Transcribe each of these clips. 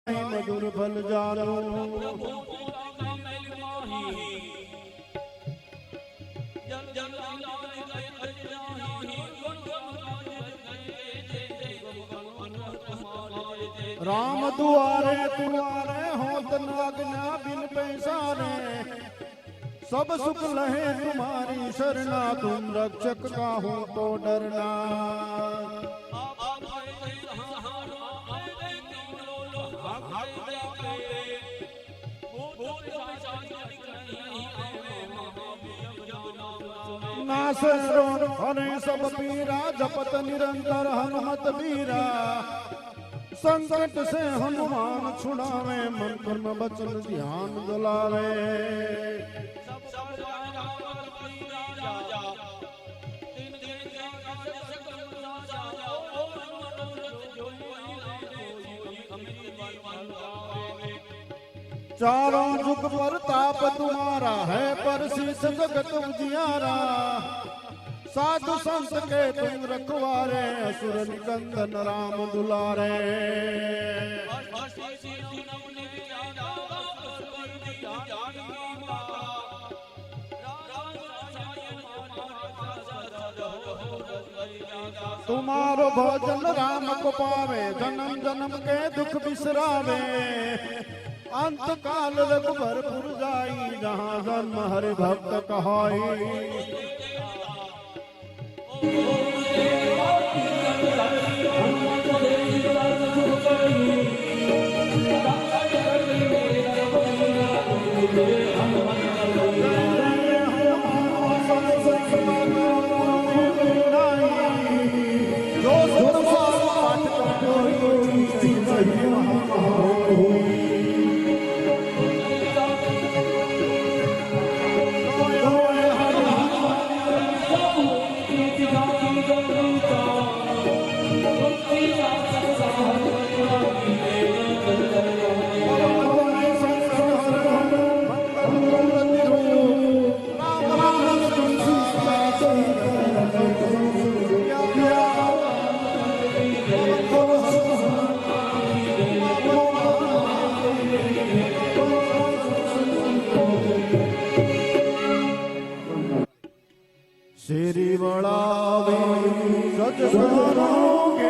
मधुर फल जानो राम दुआरे दुआरे होत नागना बिन पैसारे सब सुख लहे तुम्हारी शरणा तुम रक्षक का हो तो डरना नासरो हरे सब पीरा जपत निरंतर हनुमत बीरा संकट से हनुमान छुड़ावे मन कर्म वचन ध्यान दुलावे चारों जुग पर ताप तुम्हारा है पर शीस जगत उजियारा साधु संत के तुम रखवारे असुर निकंदन राम दुलारे तुम्हारो भोजन राम को पावे जन्म जन्म के दुख बिसरावे अंत काल रघुबर जाई जहाँ जन्म हरि भक्त कहाई शेरी बड़ावे सजगुरों के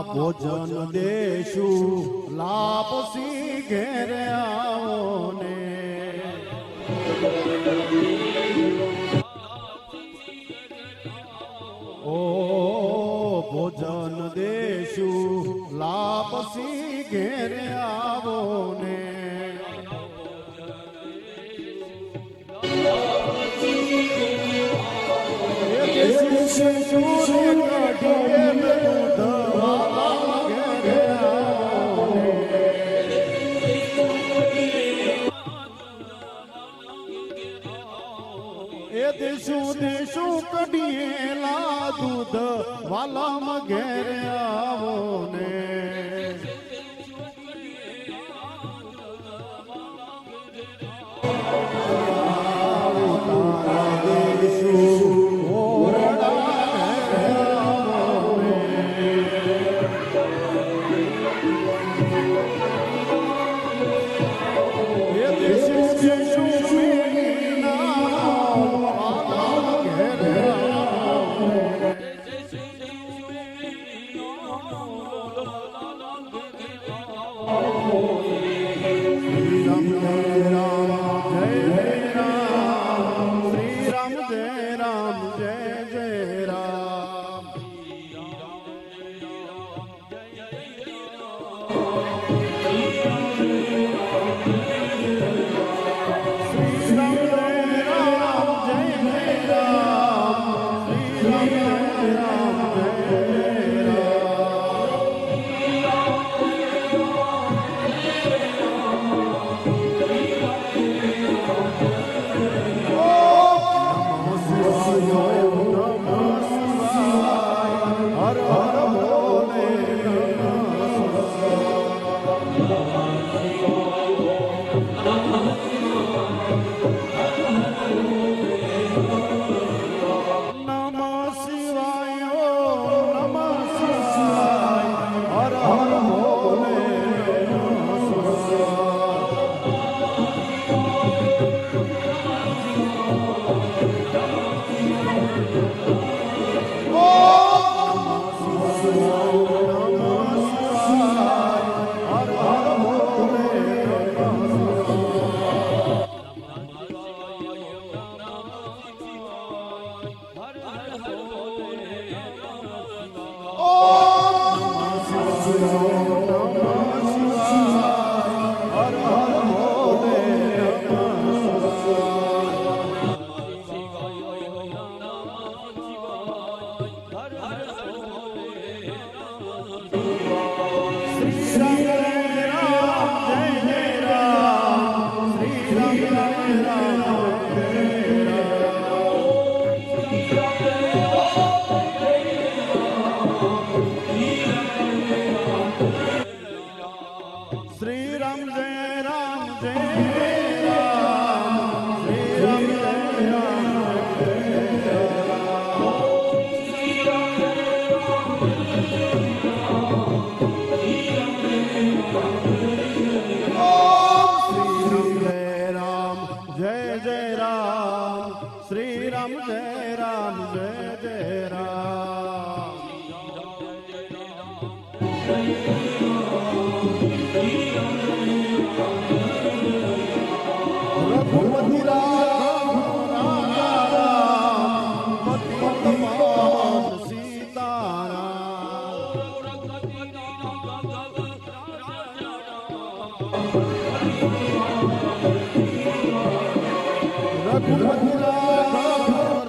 भोजन देशु लापसी घेर आओ ने ओ भोजन देशु लापसी घेर आओ ने Thank you. सूर्य कढ़िए दूध वाला घेरे आओ ए देशू देशू कढ़िएला दूध वाला घेरे आओ ने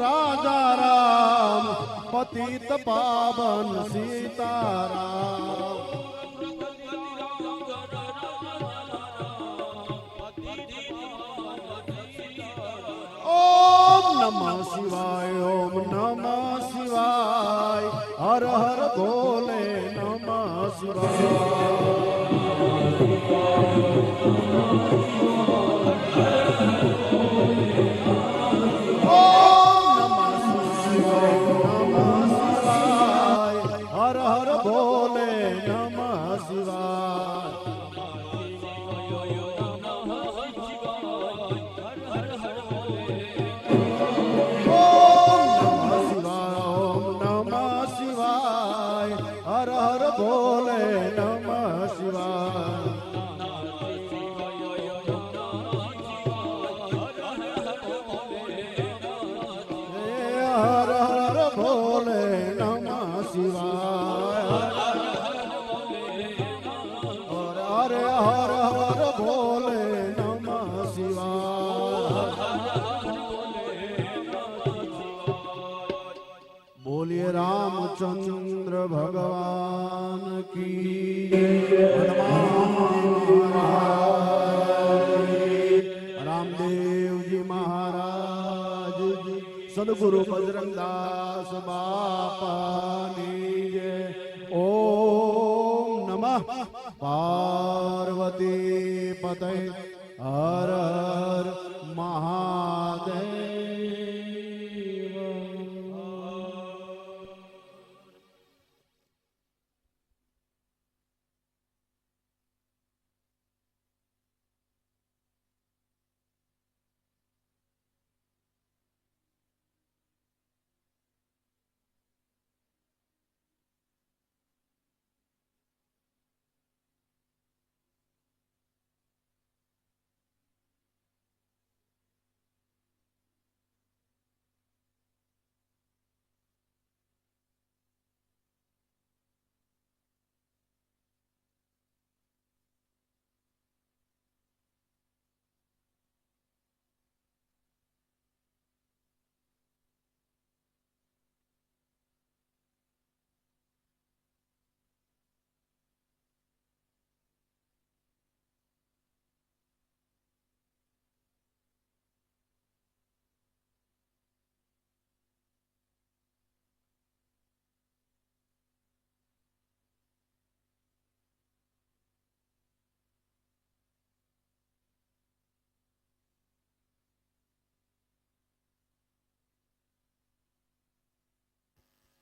राजा राम पतित पावन सीताराम ओम नमः शिवाय ओम नमः शिवाय हर हर भोले नमः शिवाय हर हर भोले नमः शिवाय ओम नमः शिवाय हर हर भोले नमः शिवाय हर हर भोले नमः शिवाय हरे हर हर भोले नमः शिवाय बोल बोलिए रामचंद्र भगवान की, हनुमान जी महाराज की, रामदेव जी महाराज जी, सदगुरु बजरंग दास बापा की जय। ओम नमः पार्वती पते, हर हर महादेव।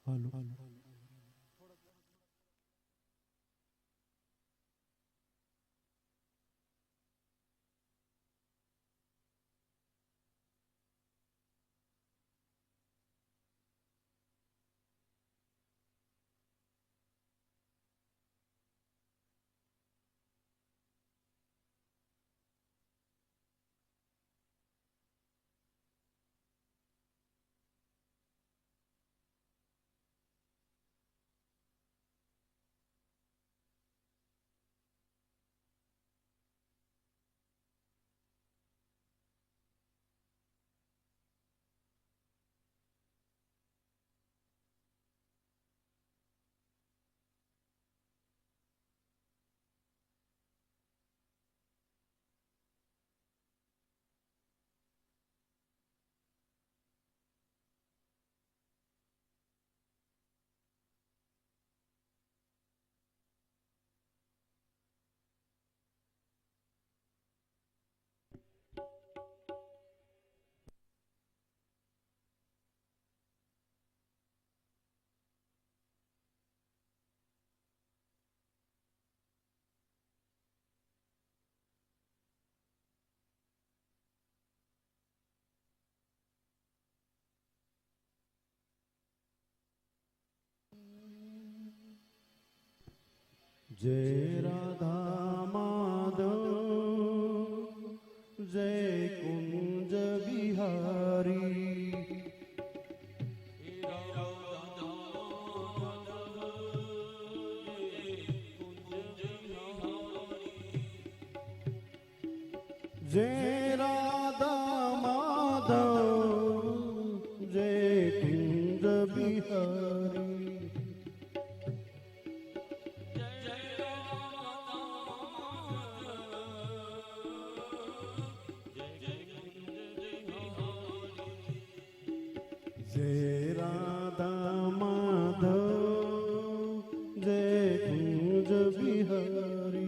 हेलो जय राधा माधव, जय कुंज बिहारी, जय राधा माधव, जय कुंज बिहारी। जय राधा माधव, जय कुंज बिहारी।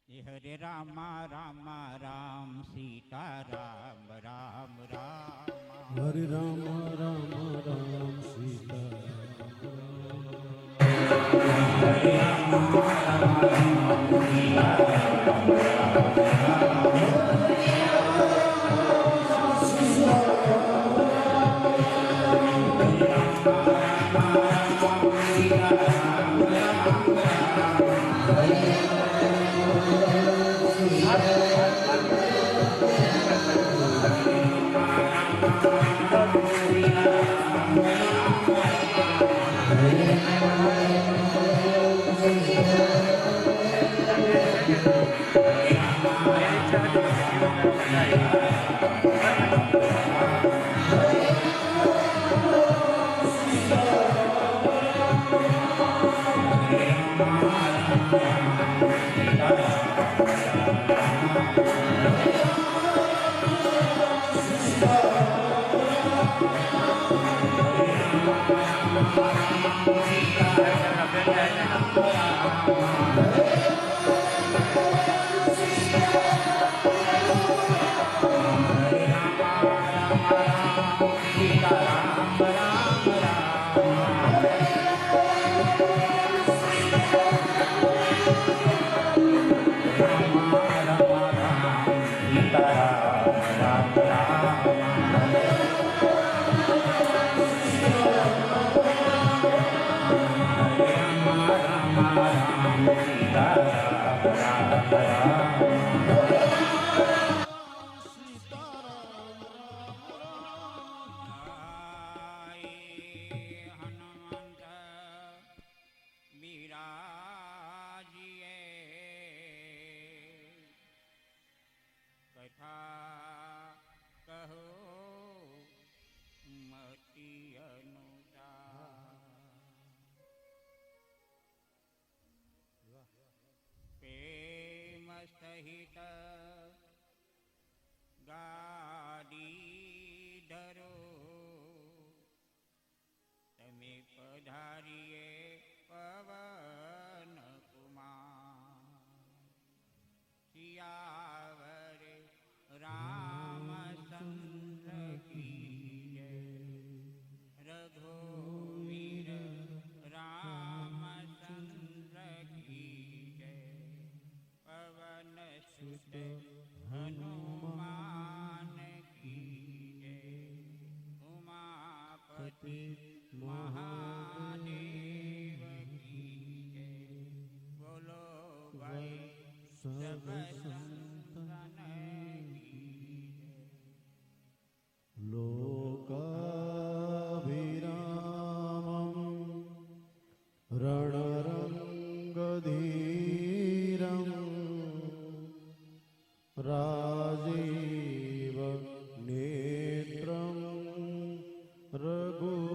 हरे रामा रामा राम सीता राम राम राम हरे राम राम राम सीता हरे राम राम राम सीता सहित गाड़ी धरो तमे पधारिए पवन कुमार सियावर रामचंद्र की जय रघुवीर रामचंद्र की पवन सुत हनुमान की जय उमापति महादेव की जय बोलो भाई सब संतन की जय लोकाभिरामं रणरङ्गधीरं राजीव नेत्रं रघुवंशनाथ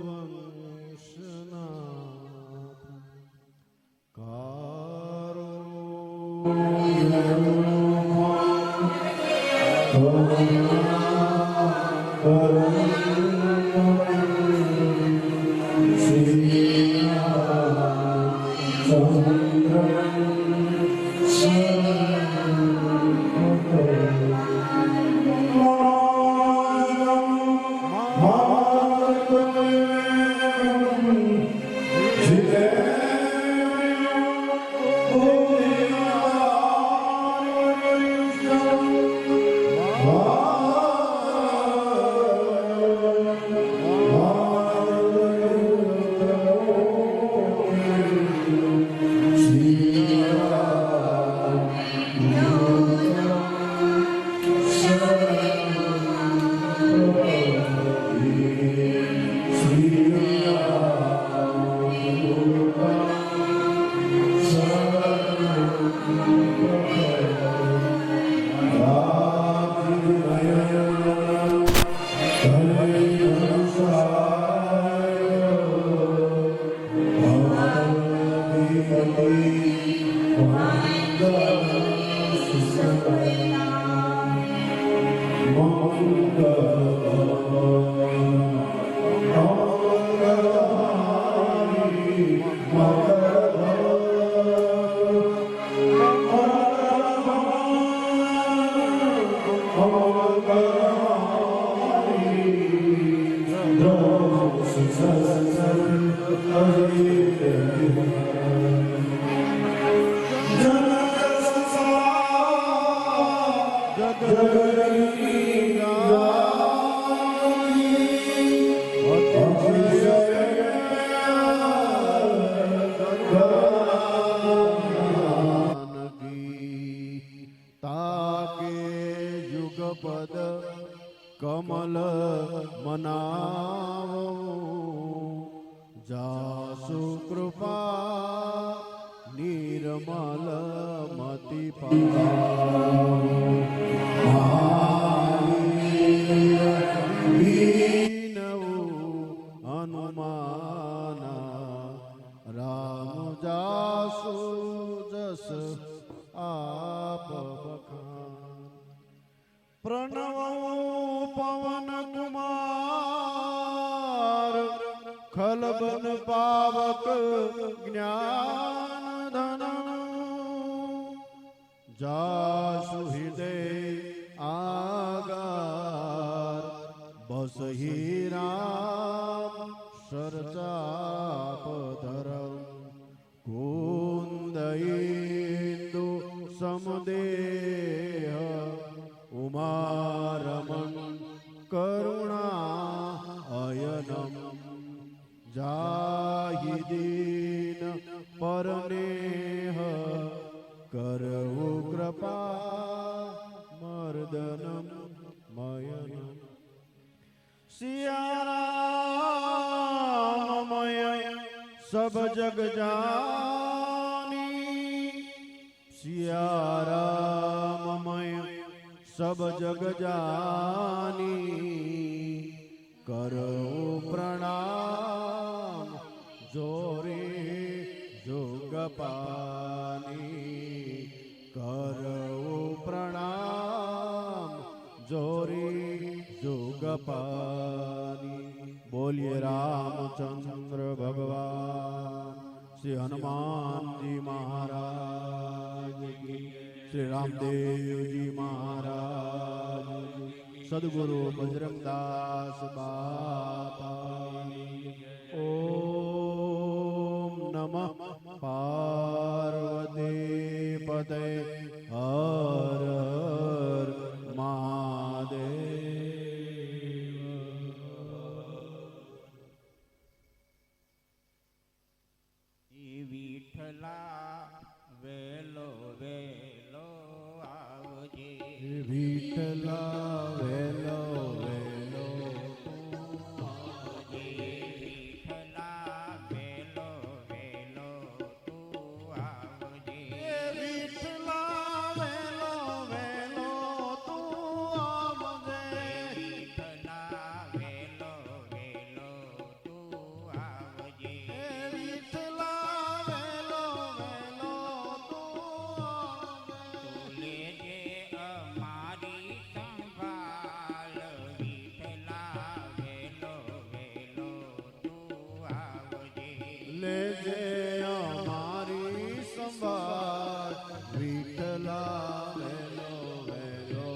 તાકે યુગપદ કમલ મનાવો જાસુ કૃપા નિર્મલ મતિ હનુમાના રામ જાસુ જસ આપ બખાન પ્રણવ પવન કુમાર ખલબન પાવક જ્ઞાન ધન જાસુ હૃદય આગાર બસહી રામ સરચાપ ધરમ કુંદઈન્દુ સમદેહ ઉમારમણ કરુણા અયનમ જાહિદીન પરનેહ કરવું કૃપા મર્દનમ મયનમ સિયારામમય સબ જગ જાની સિયારામમય સબ જગ જાની કરો પ્રણામ જોરે જોગપાની કરો પ્રણામ જોરી જોગપાની બોલીએ રામચંદ્ર ભગવાન શ્રી હનુમાનજી મહારાજ કી શ્રી રામદેવજી મહારાજ સદગુરુ બજરંગદાસ બાપા ઓમ નમઃ પાર્વતી પતે હર હર મહાદેવ વિઠલા વેલો વેલો આવજે વિઠલા વેલો વેલો વિઠલા વેલો વેલો તું આવજે વિઠલા વેલો વેલો તું આવજે વિઠલા વેલો વેલો તું આવજે વિઠલા વેલો વેલો તું આવજે લેજે અમારી સંભાળ વિઠલા વેલો વેલો તું આવજે લેજે અમારી સંભાળ વિઠલા વેલો વેલો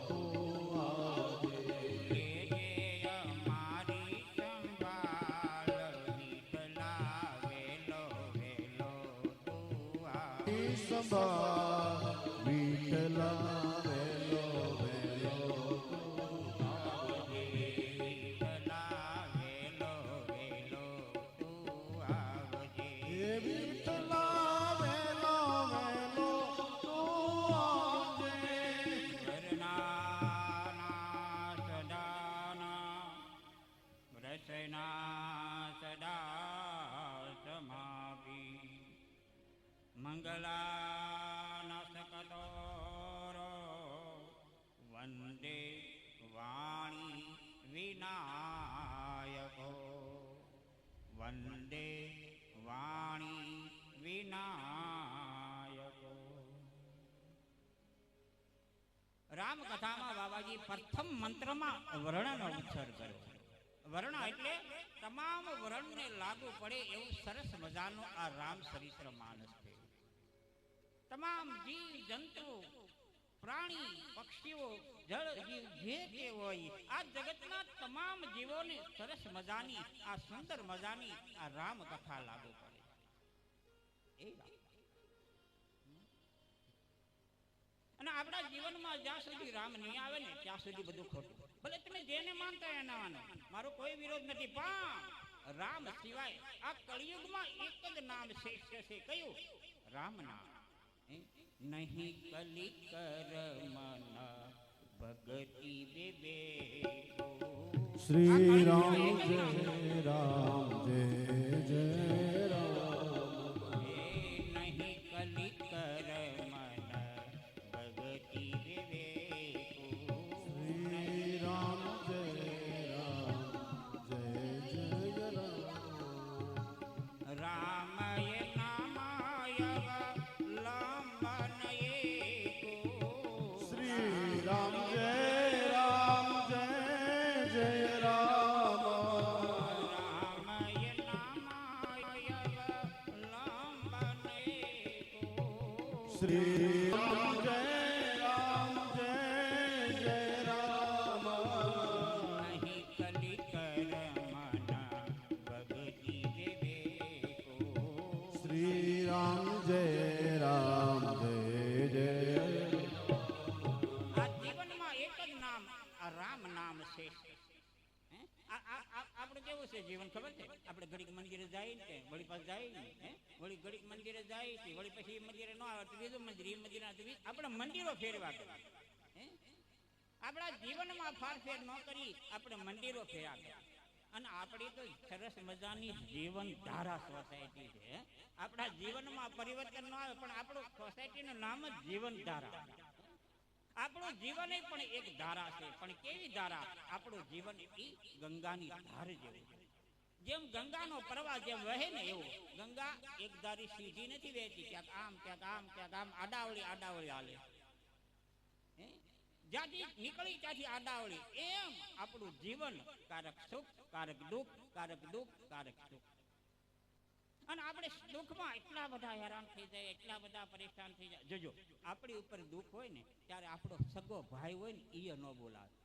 તું આવજે લેજે અમારી સંભાળ વિઠલા વેલો વેલો તું આવજે સંભાળ વિઠલા વેલો વેલો વિઠલા વેલો વેલો તું આવજે હે વિઠલા વેલો વેલો તું આવજે વરનાના સદાના રસના સદા સમાપી મંગલાના સકતોરો વંદે વાણી વિનાયકો વંદે વાણી વિનાયકો રામકથામાં બાબાજી પ્રથમ મંત્રમાં વર્ણનો ઉચ્ચાર કર્યો. વર્ણ એટલે તમામ વર્ણને લાગુ પડે એવું સરસ મજાનું આ રામ ચરિત્ર માનસ છે. તમામ જીવ જંતુ પ્રાણી પક્ષીઓ જળ જીવ જે તે હોય આ જગતના તમામ જીવોને સરસ મજાની આ સુંદર મજાની આ રામ કથા લાગુ પડે એ રામ. અને આપણા જીવનમાં જ્યાં સુધી રામ નહીં આવે ને ત્યાં સુધી બધું ખોટું. ભલે તમે જેને માનતા એના માનો, મારો કોઈ વિરોધ નથી, પણ રામ સિવાય આ કળિયુગમાં એક જ નામ શ્રેષ્ઠ છે. કયું? રામ નામ. નહીં કલી કર મન ભગતિ બેબે. શ્રી રામ જય રામ જય જય રામ. નહીં કલી કર મન ભગતિ બેબે. શ્રી રામ જય રામ જય જય રામ. રામય નામાય લંબન एको. શ્રી રામ જય રામ જય જય રામ. રામય નામાય લંબન एको. શ્રી રામ જય રામ જય જય રામ. નહીં કલી કર મન ભગતિ વિવેકો. શ્રી રામ જય રામ જય જય. આ જીવનમાં એક જ નામ આ રામ નામ છે. હે? આપણે કેવું છે જીવન ખબર છે? આપણે ઘડીક મંદિરે જાય ને વળી પાસ જાય ને, હે? વળી ઘડીક મંદિરે જાય છે, વળી પછી એ મંદિરે ન આવે તો બીજું મંદિર, એ મંદિર આપણે મંદિરો ફેરવા કરે. હે? આપણા જીવનમાં ફારફેર ન કરી આપણે મંદિરો ફેર્યા કરે. અને આપણી તો સરસ મજાની જીવન ધારા સોસાયટી છે. હે? આપણા જીવનમાં પરિવર્તન ન આવે પણ આપણું સોસાયટીનું નામ જ જીવન ધારા. આપણું જીવન પણ એક ધારા છે, પણ કેવી ધારા? આપણું જીવન એ ગંગાની ધાર જેવું. જેમ ગંગાનો પ્રવાહ જેમ વહે ને એવું. ગંગા એક ધારી સીધી નથી વહેતી, ક્યાંક આમ ક્યાંક આમ ક્યાંક આમ આડાવળી આડાવળી હાલે. જ્યાંથી નીકળી ત્યાંથી આડાવળી. એમ આપણું જીવન કારક સુખ કારક દુઃખ કારક દુઃખ કારક સુખ. અને આપણે દુઃખમાં એટલા બધા હેરાન થઈ જાય, એટલા બધા પરેશાન થઈ જાય. જોજો, આપણી ઉપર દુઃખ હોય ને ત્યારે આપણો સગો ભાઈ હોય ને એ ન બોલાવે.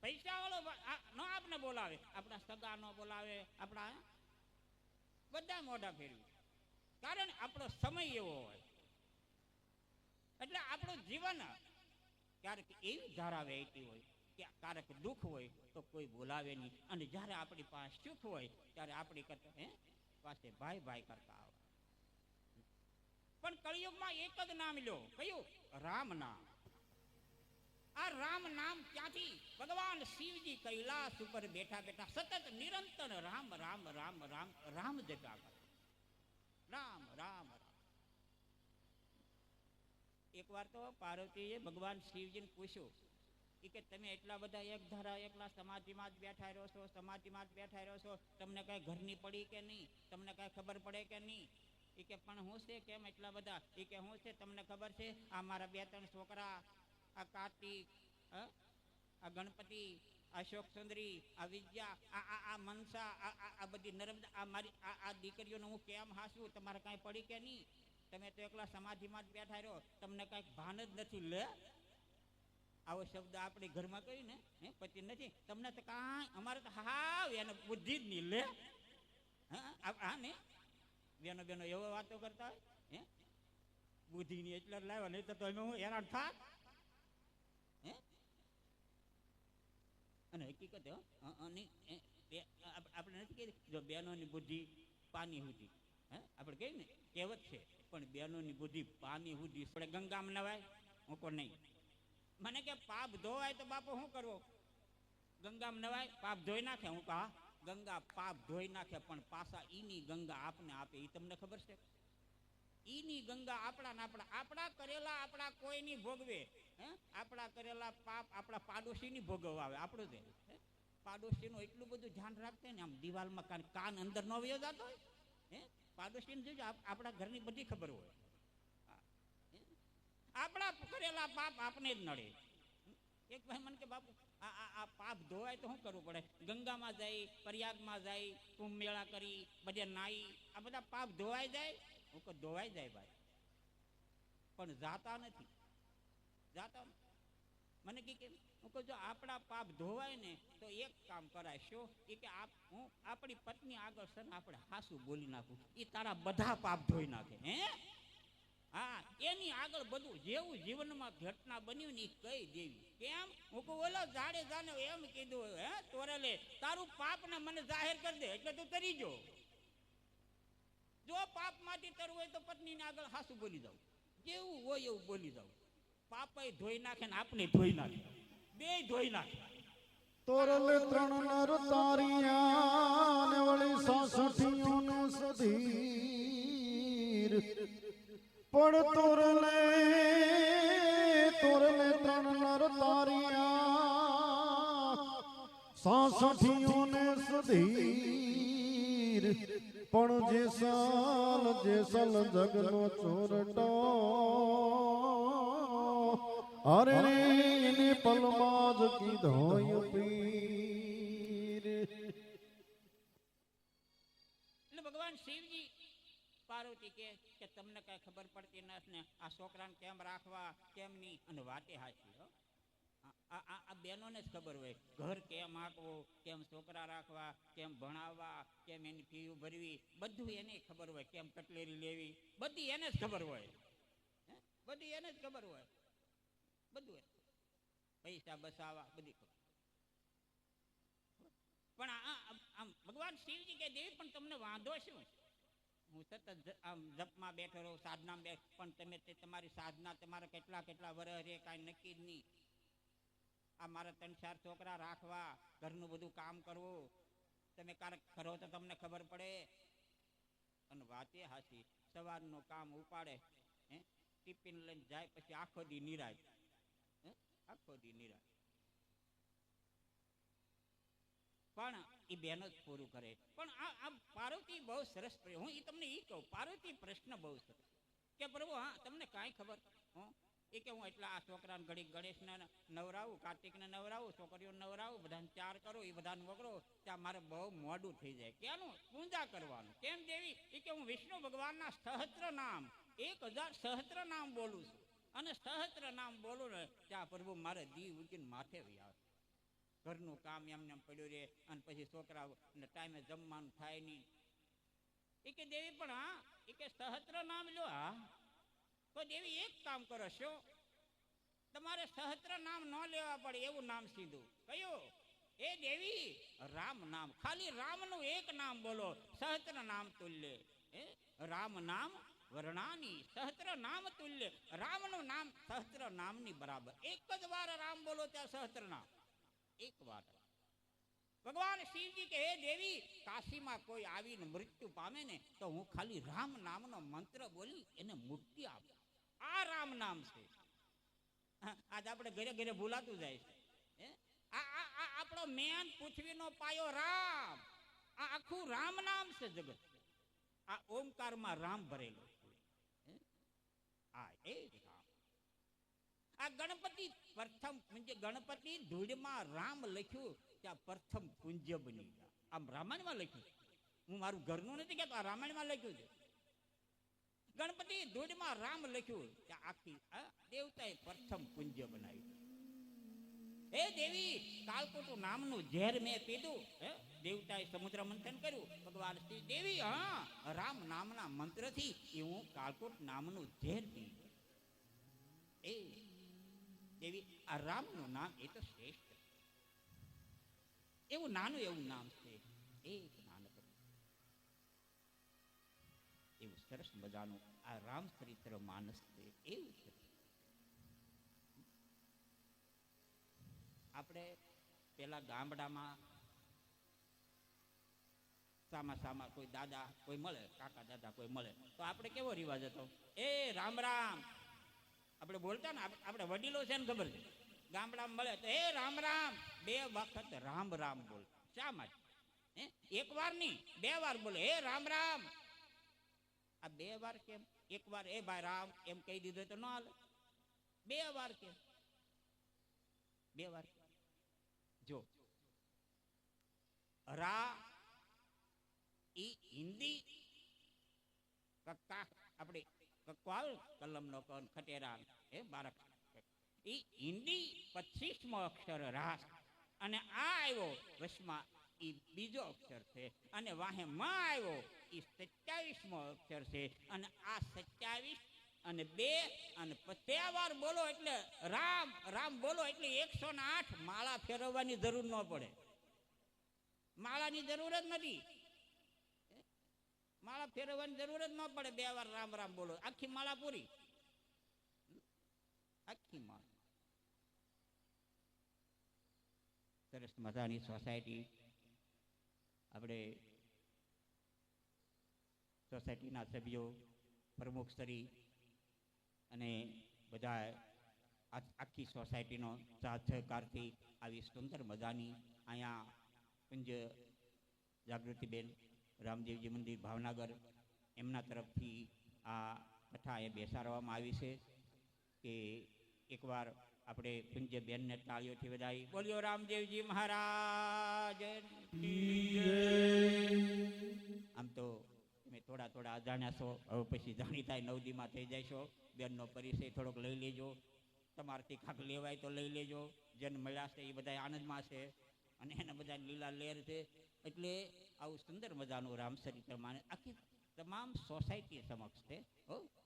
પૈસા વાળો ન આપને બોલાવે, આપણા સગા ન બોલાવે, આપણા બધા મોઢા ફેરવી. કારણ આપણો સમય એવો હોય. એટલે આપણું જીવન ક્યારેક એવી ધારા વહેતી હોય કે ક્યારેક દુઃખ હોય તો કોઈ બોલાવે નહીં. અને જ્યારે આપણી પાસે સુખ હોય ત્યારે આપણી કરતા પાસે ભાઈ ભાઈ કરતા આવે. પણ કળિયુગમાં એક જ નામ લો. કયું? રામ નામ. આ રામ નામ ક્યાંથી? ભગવાન શિવજી કૈલાસ ઉપર બેઠા બેઠા સતત નિરંતર રામ રામ રામ રામ રામ જપ્યા કરે. રામ રામ રામ. એક વાર તો પાર્વતીએ ભગવાન શિવજીને પૂછ્યું કે તમે એટલા બધા એક ધારા એકલા સમાધિમાં જ બેઠા રહ્યો છો, સમાધિમાં જ બેઠા રહ્યો છો, તમને કઈ ઘરની પડી કે નહીં? તમને કઈ ખબર પડે કે નહીં? એ કે પણ હું છે કેમ એટલા બધા? એ કે હું છે તમને ખબર છે? આ મારા 2-3 છોકરા, આ કાર્તિક, આ ગણપતિ, આ શોક સુંદરી, આ વિદ્યા, આ મનસા, આ બધી નર્મદા, આ મારી આ દીકરીઓને હું કેમ હાસું? તમારે કાંઈ પડી કે નહીં? તમે તો એકલા સમાધિમાં જ બેઠા રહ્યો, તમને કાંઈક ભાન જ નથી. લે, આવો શબ્દ આપણે ઘરમાં કહીને પતિ નથી, તમને તો કાંઈ, અમારે તો હાવ એને બુદ્ધિ જ નહીં. લે, હા ને બેનો બેનો એવો વાતો કરતા હોય. બુદ્ધિ ની એટલે લાવ્યો, નહીં તો અમે હું હેરાન થાત. અને હકીકત આપણે નથી કહીએ જો બેનોની બુદ્ધિ પાની સુધી. આપણે કહીએ ને કહેવત છે, પણ બેનોની બુદ્ધિ પાની સુધી. આપણે ગંગામાં નવાય, હું કોણ નહીં. મને કે પાપ ધોવાય તો બાપુ શું કરવો? ગંગામાં નવાય, પાપ ધોઈ નાખે. હું કહા ગંગા પાપ ધોઈ નાખે, પણ પાછા ઈની ગંગા આપને આપે. એ તમને ખબર છે? ઈની ગંગા આપણા કરેલા આપણા કોઈની ભોગવે. આપણા કરેલા પાપ આપણા પાડોશીની ભોગવવા આવે. આપણું છે પાડોશીનું એટલું બધું ધ્યાન રાખશે ને, આમ દિવાલમાં કાન અંદર ન વયો જતો હોય. પાડોશીને જોજો, આપણા ઘરની બધી ખબર હોય. આપણા કરેલા પાપ આપને જ નડે. એક ભાઈ મને કે બાપુ આ પાપ ધોવાય તો શું કરવું પડે? ગંગામાં જાય, પ્રયાગમાં જાય, કુંભ મેળા કરી, બધે નાઈ, આ બધા પાપ ધોવાઈ જાય. હું કહું ધોવાઈ જાય ભાઈ, પણ જાતા નથી. જાતો મને કે હું કહું જો આપણા પાપ ધોવાય ને તો એક કામ કરાય શું એ કે હું આપણી પત્ની આગળ છે ને આપણે હાસું બોલી નાખું એ તારા બધા પાપ ધોઈ નાખે હે હા એની આગળ બધું જેવું જીવનમાં ઘટના બન્યું ને એ કહી દેવી કેમ હું કહું ઓલો જાડે જાને એમ કીધું હે તોરેલે તારું પાપ ને મને જાહેર કરી દે એટલે તું તરી જો પાપ માંથી તરવું હોય તો પત્નીને આગળ હાસું બોલી જાવ જેવું હોય એવું બોલી જાવ પાપ ધોઈ નાખે ને આપણે ધોઈ નાખે બે ધોઈ નાખે તોરલે ત્રણ નર તારિયા ને વળી સાસઠીઓ ને સધીર પણ તોરલે ત્રણ નર તારિયા સાસઠીઓ ને સધીર પણ જેસલ જગનો ચોરટો અરે ને પલમાજ કીધોય પીર. એટલે ભગવાન શિવજી પાર્વતી કે તમને કઈ ખબર પડતી નથી ને આ છોકરાને કેમ રાખવા કેમ નહીં અને વાતે હાચી હો આ બહેનોને જ ખબર હોય ઘર કેમ આંકવું કેમ છોકરા રાખવા કેમ ભણાવવા કેમ એની ફી ભરવી બધું એને ખબર હોય કેમ કટલેરી લેવી બધી એને જ ખબર હોય બધી એને જ ખબર હોય બધું પૈસા બસાવા બધી ખબર પણ આમ ભગવાન શિવજી કે દેવી પણ તમને વાંધો શું હું સતત આમ જપમાં બેઠો રહું સાધનામાં બેઠો પણ તમે તમારી સાધના તમારા કેટલા વર્ષ રે કાંઈ નક્કી જ નહીં આ મારા 3-4 છોકરા રાખવા ઘરનું બધું કામ કરવું તમે ક્યારેક કરો તો તમને ખબર પડે અને વાતે હાસી સવારનું કામ ઉપાડે ટિફિન લઈને જાય પછી આખો દી નિરાય આખો દી નિરાય પણ એ બહેનો જ પૂરું કરે પણ આ પાર્વતી બહુ સરસ હું એ તમને એ કહું પાર્વતી પ્રશ્ન બહુ સરસ કે પ્રભુ હા તમને કાંઈ ખબર એ કે હું એટલા આ છોકરાને ઘડી ગણેશને નવરાવું કાર્તિકને નવરાવું છોકરીઓને નવરાવું બધાને 4 કરું એ બધાને વગરો ત્યાં મારે બહુ મોડું થઈ જાય ક્યાંનું પૂજા કરવાનું કેમ દેવી એ કે હું વિષ્ણુ ભગવાનના સહસ્ત્ર નામ 1000 સહસ્ત્ર નામ બોલું છું અને સહસ્ત્ર નામ બોલું ને ત્યાં પ્રભુ મારે દી ઉગીને માથે આવે ઘરનું કામ એમને પડ્યું રહે અને પછી છોકરાઓને ટાઈમે જમવાનું થાય નહીં એ કે દેવી પણ હા એ કે સહસ્ત્ર નામ લો હા તો દેવી એક કામ કરો છો તમારે સહસ્ત્ર નામ ન લેવા પડે એવું નામ સીધું કયું એ દેવી રામ નામ ખાલી રામનું એક નામ બોલો સહસ્ત્ર નામ તુલ્ય રામ નામ વર્ણાની સહસ્ત્ર નામ તુલ્ય રામનું નામ સહસ્ત્ર નામની બરાબર એક જ વાર રામ બોલો ત્યાં સહસ્ત્ર નામ એક વાર ભગવાન શિવજી કે હે દેવી કાશીમાં કોઈ આવીને મૃત્યુ પામે ને તો હું ખાલી રામ નામનો મંત્ર બોલી એને મુક્તિ આપું આ રામ નામ છે આજ આપણે ઘરે ઘરે ભૂલાતું જાય છે આ આપણો મેન પૃથ્વીનો પાયો રામ આ આખું રામ નામ છે જગત આ ઓમકારમાં રામ ભરેલો છે આ એ રામ આ ગણપતિ પ્રથમ ગણપતિ ધૂળમાં રામ લખ્યું ત્યાં પ્રથમ પુંજ્ય બની ગયા આમ રામાયણમાં લખ્યું હું મારું ઘરનું નથી કહેતો આ રામાયણમાં લખ્યું છે ગણપતિ ધૂળમાં રામ લખ્યું ત્યાં આખી દેવતાએ પ્રથમ પુંજ્ય બનાવ્યું હે દેવી કાલકૂટ નામનું ઝેર મેં પીધું દેવતાએ સમુદ્ર મંથન કર્યું ભગવાન શ્રી દેવી હા રામ નામના મંત્રથી એ હું કાલકૂટ નામનું ઝેર પીધું એ દેવી આ રામનું નામ એ તો શ્રેષ્ઠ એવું નાનું એવું નામ છે એક નાનકડું એવું સરસ મજાનું આ રામ ચરિત્ર માનસ છે એવું છે આપણે પેલા ગામડામાં સામા કોઈ દાદા કોઈ મળે કાકા દાદા કોઈ મળે તો આપણે કેવો રિવાજ હતો એ રામ રામ આપણે બોલતા ને આપણે વડીલો છે ને ખબર છે ગામડામાં મળે તો એ રામ રામ 2 વખત રામ રામ બોલ શા માટે એક વાર નહીં 2 વાર બોલે એ રામ રામ આ 2 વાર કેમ એક વાર એ ભાઈ રામ એમ કહી દીધું તો ન હાલે 2 વાર કેમ 2 વાર જો રા ઈ હિન્દી કક્કા આપણે કક્કો આવે કલમ નો કન ખટેરા એ બારક એ હિન્દી 25મો અક્ષર રાસ, અને આ આવ્યો વશમાં એ બીજો અક્ષર છે, અને વાહે માં આવ્યો એ 27મો અક્ષર છે, અને આ 27 અને 2 અને 50 વાર બોલો એટલે રામ રામ બોલો એટલે 108 માળા ફેરવવાની જરૂર ન પડે. માળાની જરૂર જ નથી, માળા ફેરવવાની જરૂર જ ન પડે. 2 વાર રામ રામ બોલો, આખી માળા પૂરી, આખી માળા. સરસ મજાની સોસાયટી, આપણે સોસાયટીના સભ્યો, પ્રમુખશ્રી અને બધા આખી સોસાયટીનો સાથ સહકારથી આવી સુંદર મજાની અહીંયા કુંજ જાગૃતિબેન રામદેવજી મંદિર ભાવનગર એમના તરફથી આ કથા એ બેસાડવામાં આવી છે. કે એકવાર આપણે કુંજ બેનને તાળીઓથી વધાવી બોલ્યો રામદેવજી મહારાજ. આમ તો તમે થોડા થોડા અજાણ્યા છો, હવે પછી જાણીતા નવદીમાં થઈ જાય છો. બેનનો પરિચય થોડોક લઈ લેજો, તમારાથી કાંક લેવાય તો લઈ લેજો. જેને મળ્યા છે એ બધા આનંદમાં છે, અને એના બધા લીલા લેર છે. એટલે આવું સુંદર મજાનું રામચરિત્ર માને આખી તમામ સોસાયટી સમક્ષ છે.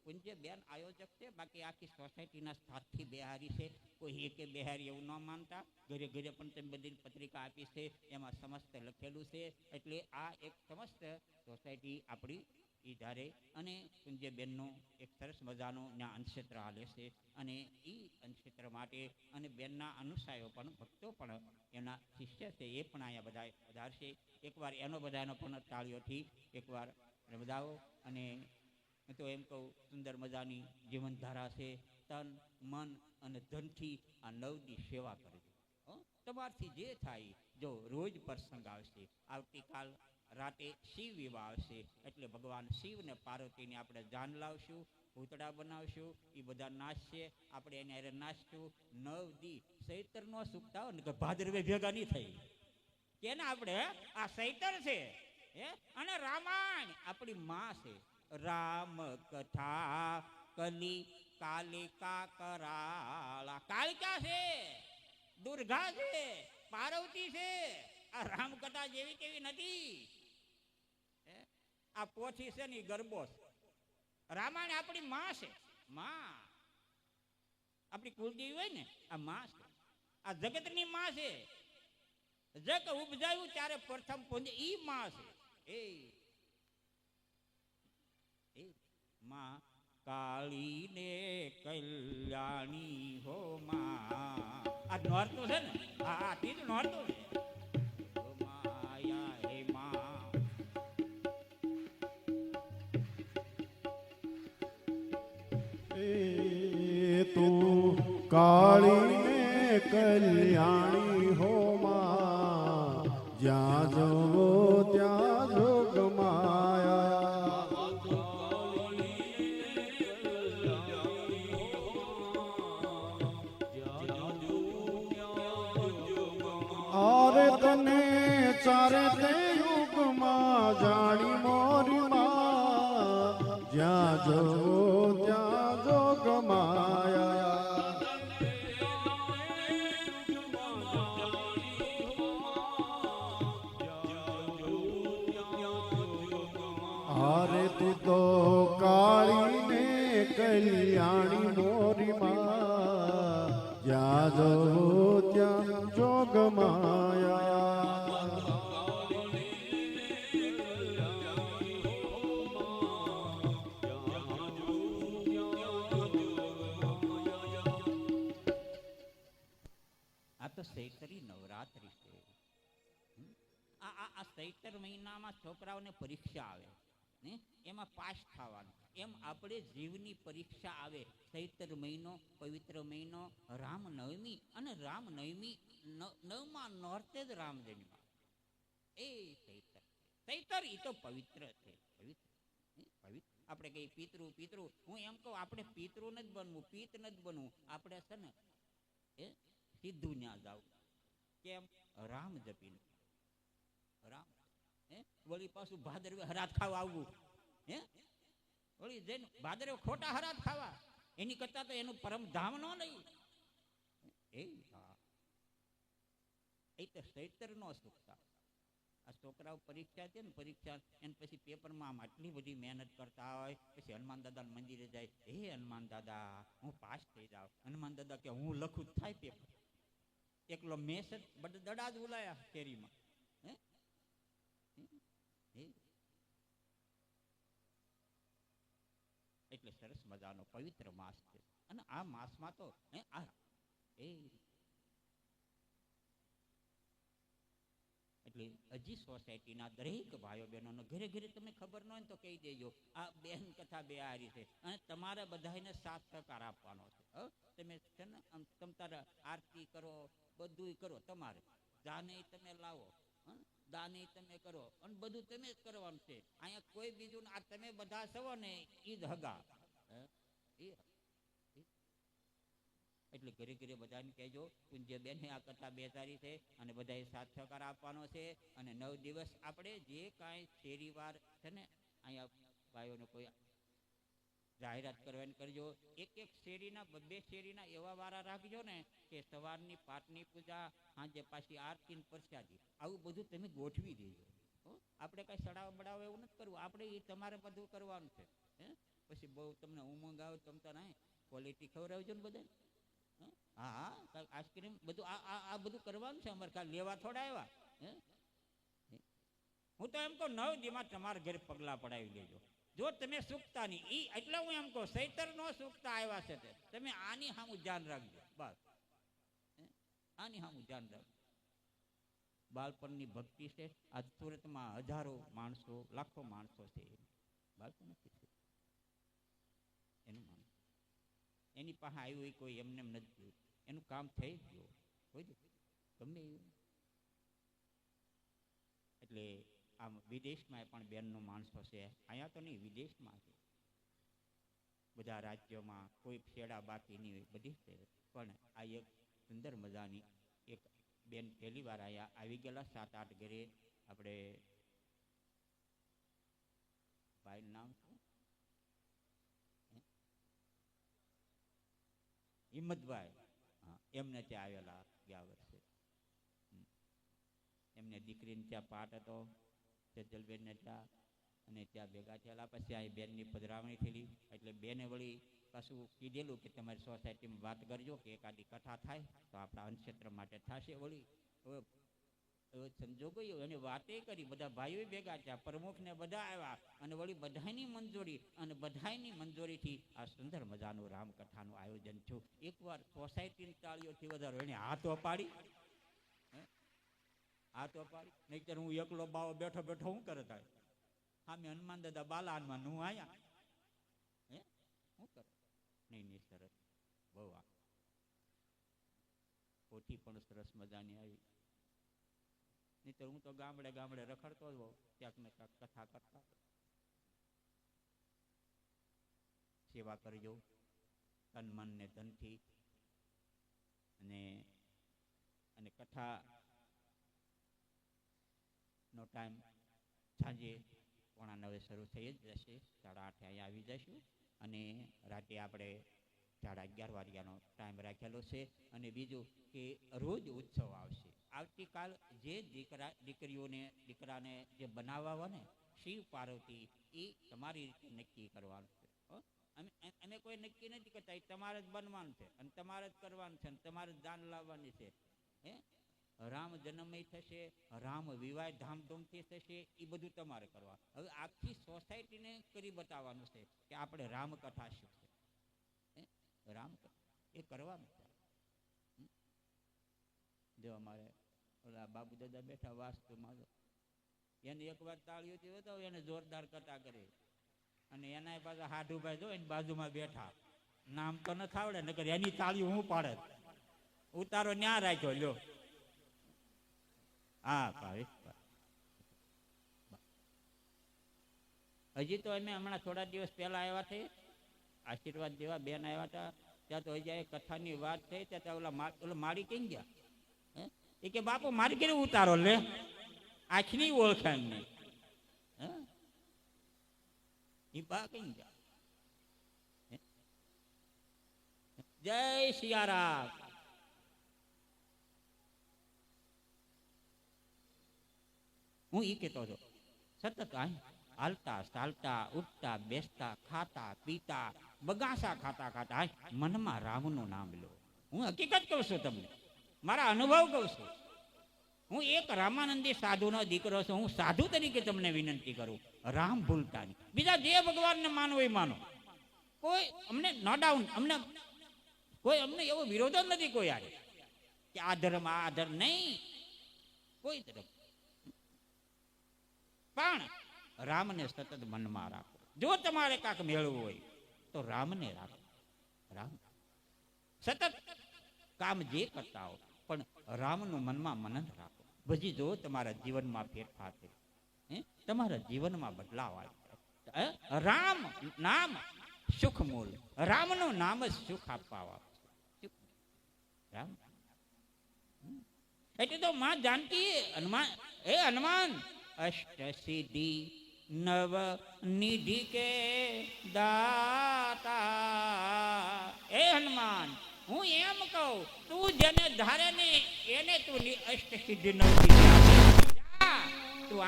કુંજે બેન આયોજક છે, બાકી આખી સોસાયટીના સાથથી બેહારી છે. કોઈ એકે બેહારી એવું ન માનતા, ઘરે ઘરે પણ તમે બધી પત્રિકા આપી છે, એમાં સમસ્ત લખેલું છે. એટલે આ એક સમસ્ત સોસાયટી આપણી એ ધારે, અને કુંજે બેનનું એક સરસ મજાનું ત્યાં અન્નક્ષેત્ર હાલે છે, અને એ અન્નક્ષેત્ર માટે અને બેનના અનુસાયો પણ ભક્તો પણ એના શિષ્ય છે એ પણ અહીંયા બધા વધારશે. એકવાર એનો બધાનો પણ તાળીઓથી એકવાર વધાવો. અને હું તો એમ કહું, સુંદર મજાની જીવનધારા છે. તન મન અને ધનથી આ નવની સેવા કરજો. તમારથી જે થાય, જો રોજ પ્રસંગ આવશે. આવતીકાલ રાતે શિવ વિવાહ આવશે, એટલે ભગવાન શિવ ને પાર્વતીને આપણે જાન લાવશું, ભૂતડા બનાવશું, એ બધા નાચશે, આપણે એને અરે નાચશું. 9 દી સૈતર નો સુકતા હોય ને કે ભાદરવે ભેગા નહીં થઈ કે ને, આપણે આ સૈતર છે અને રામાયણ આપણી માં છે. રામ કથા કલી કાલિકા કરાળા. કાલિકા છે, દુર્ગા છે, પાર્વતી છે. આ રામકથા જેવી કેવી નથી. આ પોથી છે ને ગરબો છે. રામાયણ આપણી માં છે, માં આપણી કુળદેવી હોય ને, આ માં છે. આ જગતની માં છે. જગ ઉપજાયું ત્યારે પ્રથમ પૂંજ ઈ માં છે. એ માં કાળી ને કલ્યાણી હો માં. આ નોરતું છે ને, આ તીજ નોરતું છે. માયા હે માં. એ તું કાળી ને કલ્યાણી હો માં, જ્યાં જવો ત્યાં જોગ માયા. આરે તને ચારે તે યુગમાં જાણી મોરી માં, જ્યાં જવો ત્યાં જોગ માયા. આરે તું તો કાળી ને કલ્યાણી મોરી માં, જ્યાં જવો ત્યાં જોગ માયા. આ તો ચૈતરી નવરાત્રી છે. આ ચૈતર મહિનામાં છોકરાઓને પરીક્ષા આવે ને, એમાં પાસ થવાનું. એમ આપણે જીવની પરીક્ષા આવે. ચૈતર મહિનો પવિત્ર મહિનો, રામનવમી, અને રામનવમી 9મા નોરતે જ રામ જન્મ્યા. એ ચૈતર, ચૈતર એ તો પવિત્ર છે. પવિત્ર આપણે કઈ પિતૃ પિતૃ, હું એમ કહું આપણે પિતૃ નથી બનવું, પિત નથી બનવું. આપણે છે ને સીધું ન્યા જાવ. કેમ? રામ જપીને. રામ વળી પાછું ભાદરવે હરાત ખાવા આવવું. વળી જઈને ભાદરવે ખોટા હરાત ખાવા, એની કરતા તો એનું પરમ ધામ ન લઈ. એ હા એ તો સૈતર નો સુખતા. આ છોકરાઓ પરીક્ષા છે ને, પરીક્ષા એને પછી પેપરમાં આમ આટલી બધી મહેનત કરતા હોય, પછી હનુમાન દાદાના મંદિરે જાય, હે હનુમાન દાદા હું પાસ થઈ જાઉં. હનુમાન દાદા કે હું લખું જ થાય પેપર. એકલો મેસ જ દડા જ ઉલાયા શેરીમાં. એટલે સરસ મજાનો પવિત્ર માસ છે. અને આ માસમાં તો એટલે હજી સોસાયટીના દરેક ભાઈઓ બહેનોનો ઘરે ઘરે તમને ખબર ન હોય તો કહી દેજો, આ બેન કથા બે હારી છે અને તમારે બધાને સાથ સહકાર આપવાનો છે. તમે છે ને તમ તારે આરતી કરો, બધું કરો, તમારે દાને તમે લાવો, દાને તમે કરો, અને બધું તમે જ કરવાનું છે. અહીંયા કોઈ બીજું આ તમે બધા છો ને ઈ જ હગા. એટલે ઘરે ઘરે બધાને કહેજો, પૂજ્ય બેન આ કથા બેસાડી છે અને બધાએ સાથ સહકાર આપવાનો છે. અને 9 દિવસ આપણે જે કાંઈ શેરીવાર છે ને અહીંયા ભાઈઓને કોઈ જાહેરાત કરવાની કરજો. એક એક શેરીના 2 શેરીના એવા વારા રાખજો ને કે સવારની પાઠની પૂજા, સાંજે પાછી આરતી ને પ્રસાદી, આવું બધું તમે ગોઠવી દેજો. આપણે કઈ સડાવ બડાવ એવું નથી કરવું, આપણે એ તમારે બધું કરવાનું છે. પછી બહુ તમને ઉમંગ આવે તમ તો ના ક્વોલિટી ખવડાવજો ને બધા. હા હા આઈસ્ક્રીમ બધું આ બધું કરવાનું છે અમારે, કાલ લેવા થોડા આવ્યા. હું તો એમ કહું 9 દીમાં તમારા ઘરે પગલા પડાવી લેજો. જો તમે સુખતા નહીં ઈ એટલે હું એમ કહું સૈતર નો સુખતા આવ્યા છે તે તમે આની સામું ધ્યાન રાખજો. બસ આની સામું ધ્યાન રાખજો. બાળપણની ભક્તિ છે. આ સુરતમાં હજારો માણસો, લાખો માણસો છે. બાળપણ નથી એનું માણસ એની પાસે આવ્યું હોય કોઈ એમને એમ નથી, એનું કામ થઈ જ ગયું કોઈ ગમે. એટલે આમ વિદેશમાં પણ બેનનો માણસો છે, અહીંયા તો નહીં વિદેશમાં છે, બધા રાજ્યોમાં કોઈ છેડા બાકી નહીં હોય, બધી છે. પણ આ એક સુંદર મજાની એક બેન પહેલી વાર અહીંયા આવી ગયેલા 7-8 ઘરે. આપણે ભાઈનું નામ શું? હિંમતભાઈ. હા એમને ત્યાં આવેલા ગયા વર્ષે. એમને દીકરીને ત્યાં પાઠ હતો સેજલબેનને ત્યાં, અને ત્યાં ભેગા થયેલા. પછી આ બેનની પધરાવણી થયેલી એટલે બેને વળી પાછું કીધેલું કે તમારી સોસાયટીમાં વાત કરજો કે એકાદી કથા થાય તો આપણા અન્નક્ષેત્ર માટે થશે. વળી હવે સંજોગો એને વાતે કરી, બધા ભાઈઓ ભેગા થયા, પ્રમુખને બધા આવ્યા, અને વળી બધાની મંજૂરી અને બધાની મંજૂરીથી આ સુંદર મજાનું રામકથાનું આયોજન થયું. એકવાર સોસાયટીની તાળીઓથી વધારો એને હાથો પાડી નહીતર હું એકલો બાવો બેઠો બેઠો હું કરે થાય સામે હનુમાન દાદા બાલા હનુમાન હું આયા શું કરે નહીં સરસ બહુ. આ પોથી પણ સરસ મજાની આવી, નહીતર હું તો ગામડે ગામડે રખડતો જ હોઉં, ક્યાંક ને ક્યાંક કથા કરતા. સેવા કરજો તન મન ને ધનથી. અને કથા નો ટાઈમ સાંજે 8:45 શરૂ થઈ જ જશે. 8:30 અહીંયા આવી જઈશું અને રાતે આપણે 11:30 વાગ્યાનો ટાઈમ રાખેલો છે. અને બીજું કે રોજ ઉત્સવ આવશે. આવતીકાલ જે દીકરાને જે બનાવવા હોય ને શિવ પાર્વતી, એ તમારી રીતે નક્કી કરવાનું છે. અમે કોઈ નક્કી નથી કરતા, એ તમારે જ બનવાનું છે અને તમારે જ કરવાનું છે અને તમારે જ દાન લાવવાની છે. રામ જન્મય થશે, રામ વિવાહ ધામધૂમથી થશે, એ બધું તમારે કરવાનું. હવે આખી સોસાયટીને કરી બતાવવાનું છે કે આપણે રામકથા શું છે. રામકથા એ કરવાનું છે. જો અમારે ઓલા બાબુ દાદા બેઠા વાસ્તુમાં, એને એકવાર તાળીઓથી બતાવો, એને જોરદાર કથા કરે. અને એના પાછા હાડુભાઈ જો એની બાજુમાં બેઠા, નામ તો ન આવડે નકર એની તાળીઓ હું પાડે. ઉતારો ન્યા રાખ્યો લ્યો. હા ભાઈ હજી તો અમે હમણાં થોડા દિવસ પહેલા આવ્યા છે, આશીર્વાદ દેવા બેન આવ્યા હતા. ત્યાં તો હજી કથાની વાત થઈ ત્યાં ઓલા માળી કઈ ગયા એ કે બાપુ મારી ઘરે ઉતારો લે, આખની ઓળખાણ નહીં. એ બા કઈ ગયા. જય સિયારામ. હું ઈ કહેતો હતો સતત હાલતા ચાલતા ઉઠતા બેસતા ખાતા પીતા બગાસા ખાતા ખાતા મનમાં રામનું નામ લો. હું હકીકત કહું છું તમને, મારા અનુભવ કહું છું. હું એક રામાનંદી સાધુનો દીકરો છું. હું સાધુ તરીકે તમને વિનંતી કરું, રામ ભૂલતા નહીં. બીજા જે ભગવાનને માનવો એ માનો. કોઈ અમને નો ડાઉન, અમને એવો વિરોધ જ નથી કોઈ આરે કે આ ધર્મ આ ધર્મ નહીં, કોઈ ધર્મ. પણ રામને સતત મનમાં રાખો. જો તમારે કાંક મેળવવું હોય તો રામને રાખો. રામ સતત કામ જે કરતા હો પણ રામનું મનમાં મનન રાખો. પછી જો તમારા જીવનમાં ફેરફાર થાય, તમારા જીવનમાં બદલાવ આવે. રામ નામ સુખ મૂળ, રામનું નામ જ સુખ આપવા. રામ એટલે તો માં જાનકી હનુમાન અષ્ટ સિદ્ધિ નવ નિધિ કે દાતા. એ હનુમાન, હું એમ કહું, તું જેને ધારે ને એને તું અષ્ટ સિદ્ધિ નવ તું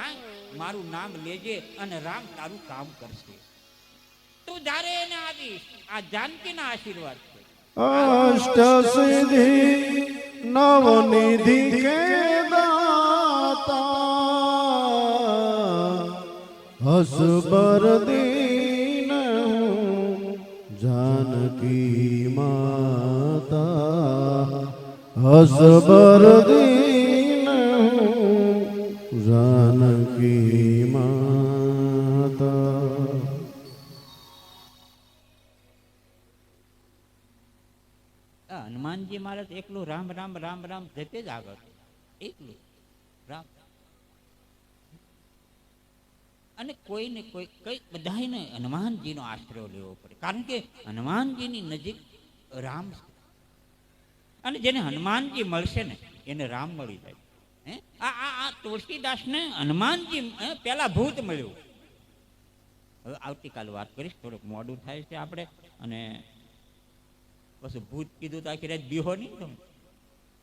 મારું નામ લેજે અને રામ તારું કામ કરશે. તું ધારે એને આપીશ. આ જાનકીના આશીર્વાદ છે. અષ્ટ સિદ્ધિ નવનિધિ કે દાતા, હસબર દીન જાનકી માતા, હસબર દીન જાનકી માતા. હનુમાનજી મહારાજ એકલું રામ રામ રામ રામ જતે જ આગળ, એકલું રામ. અને કોઈને કોઈ કઈ બધાને હનુમાનજીનો આશરો લેવો પડે, કારણ કે હનુમાનજીની નજીક રામ છે. અને જેને હનુમાનજી મળશે ને એને રામ મળી જાય. આ તુલસીદાસને હનુમાનજી પેલા ભૂત મળ્યું. હવે આવતીકાલે વાત કરીશ, થોડુંક મોડું થાય છે આપણે. અને પછી ભૂત કીધું તો આખી રાત બીહો નહીં તમે.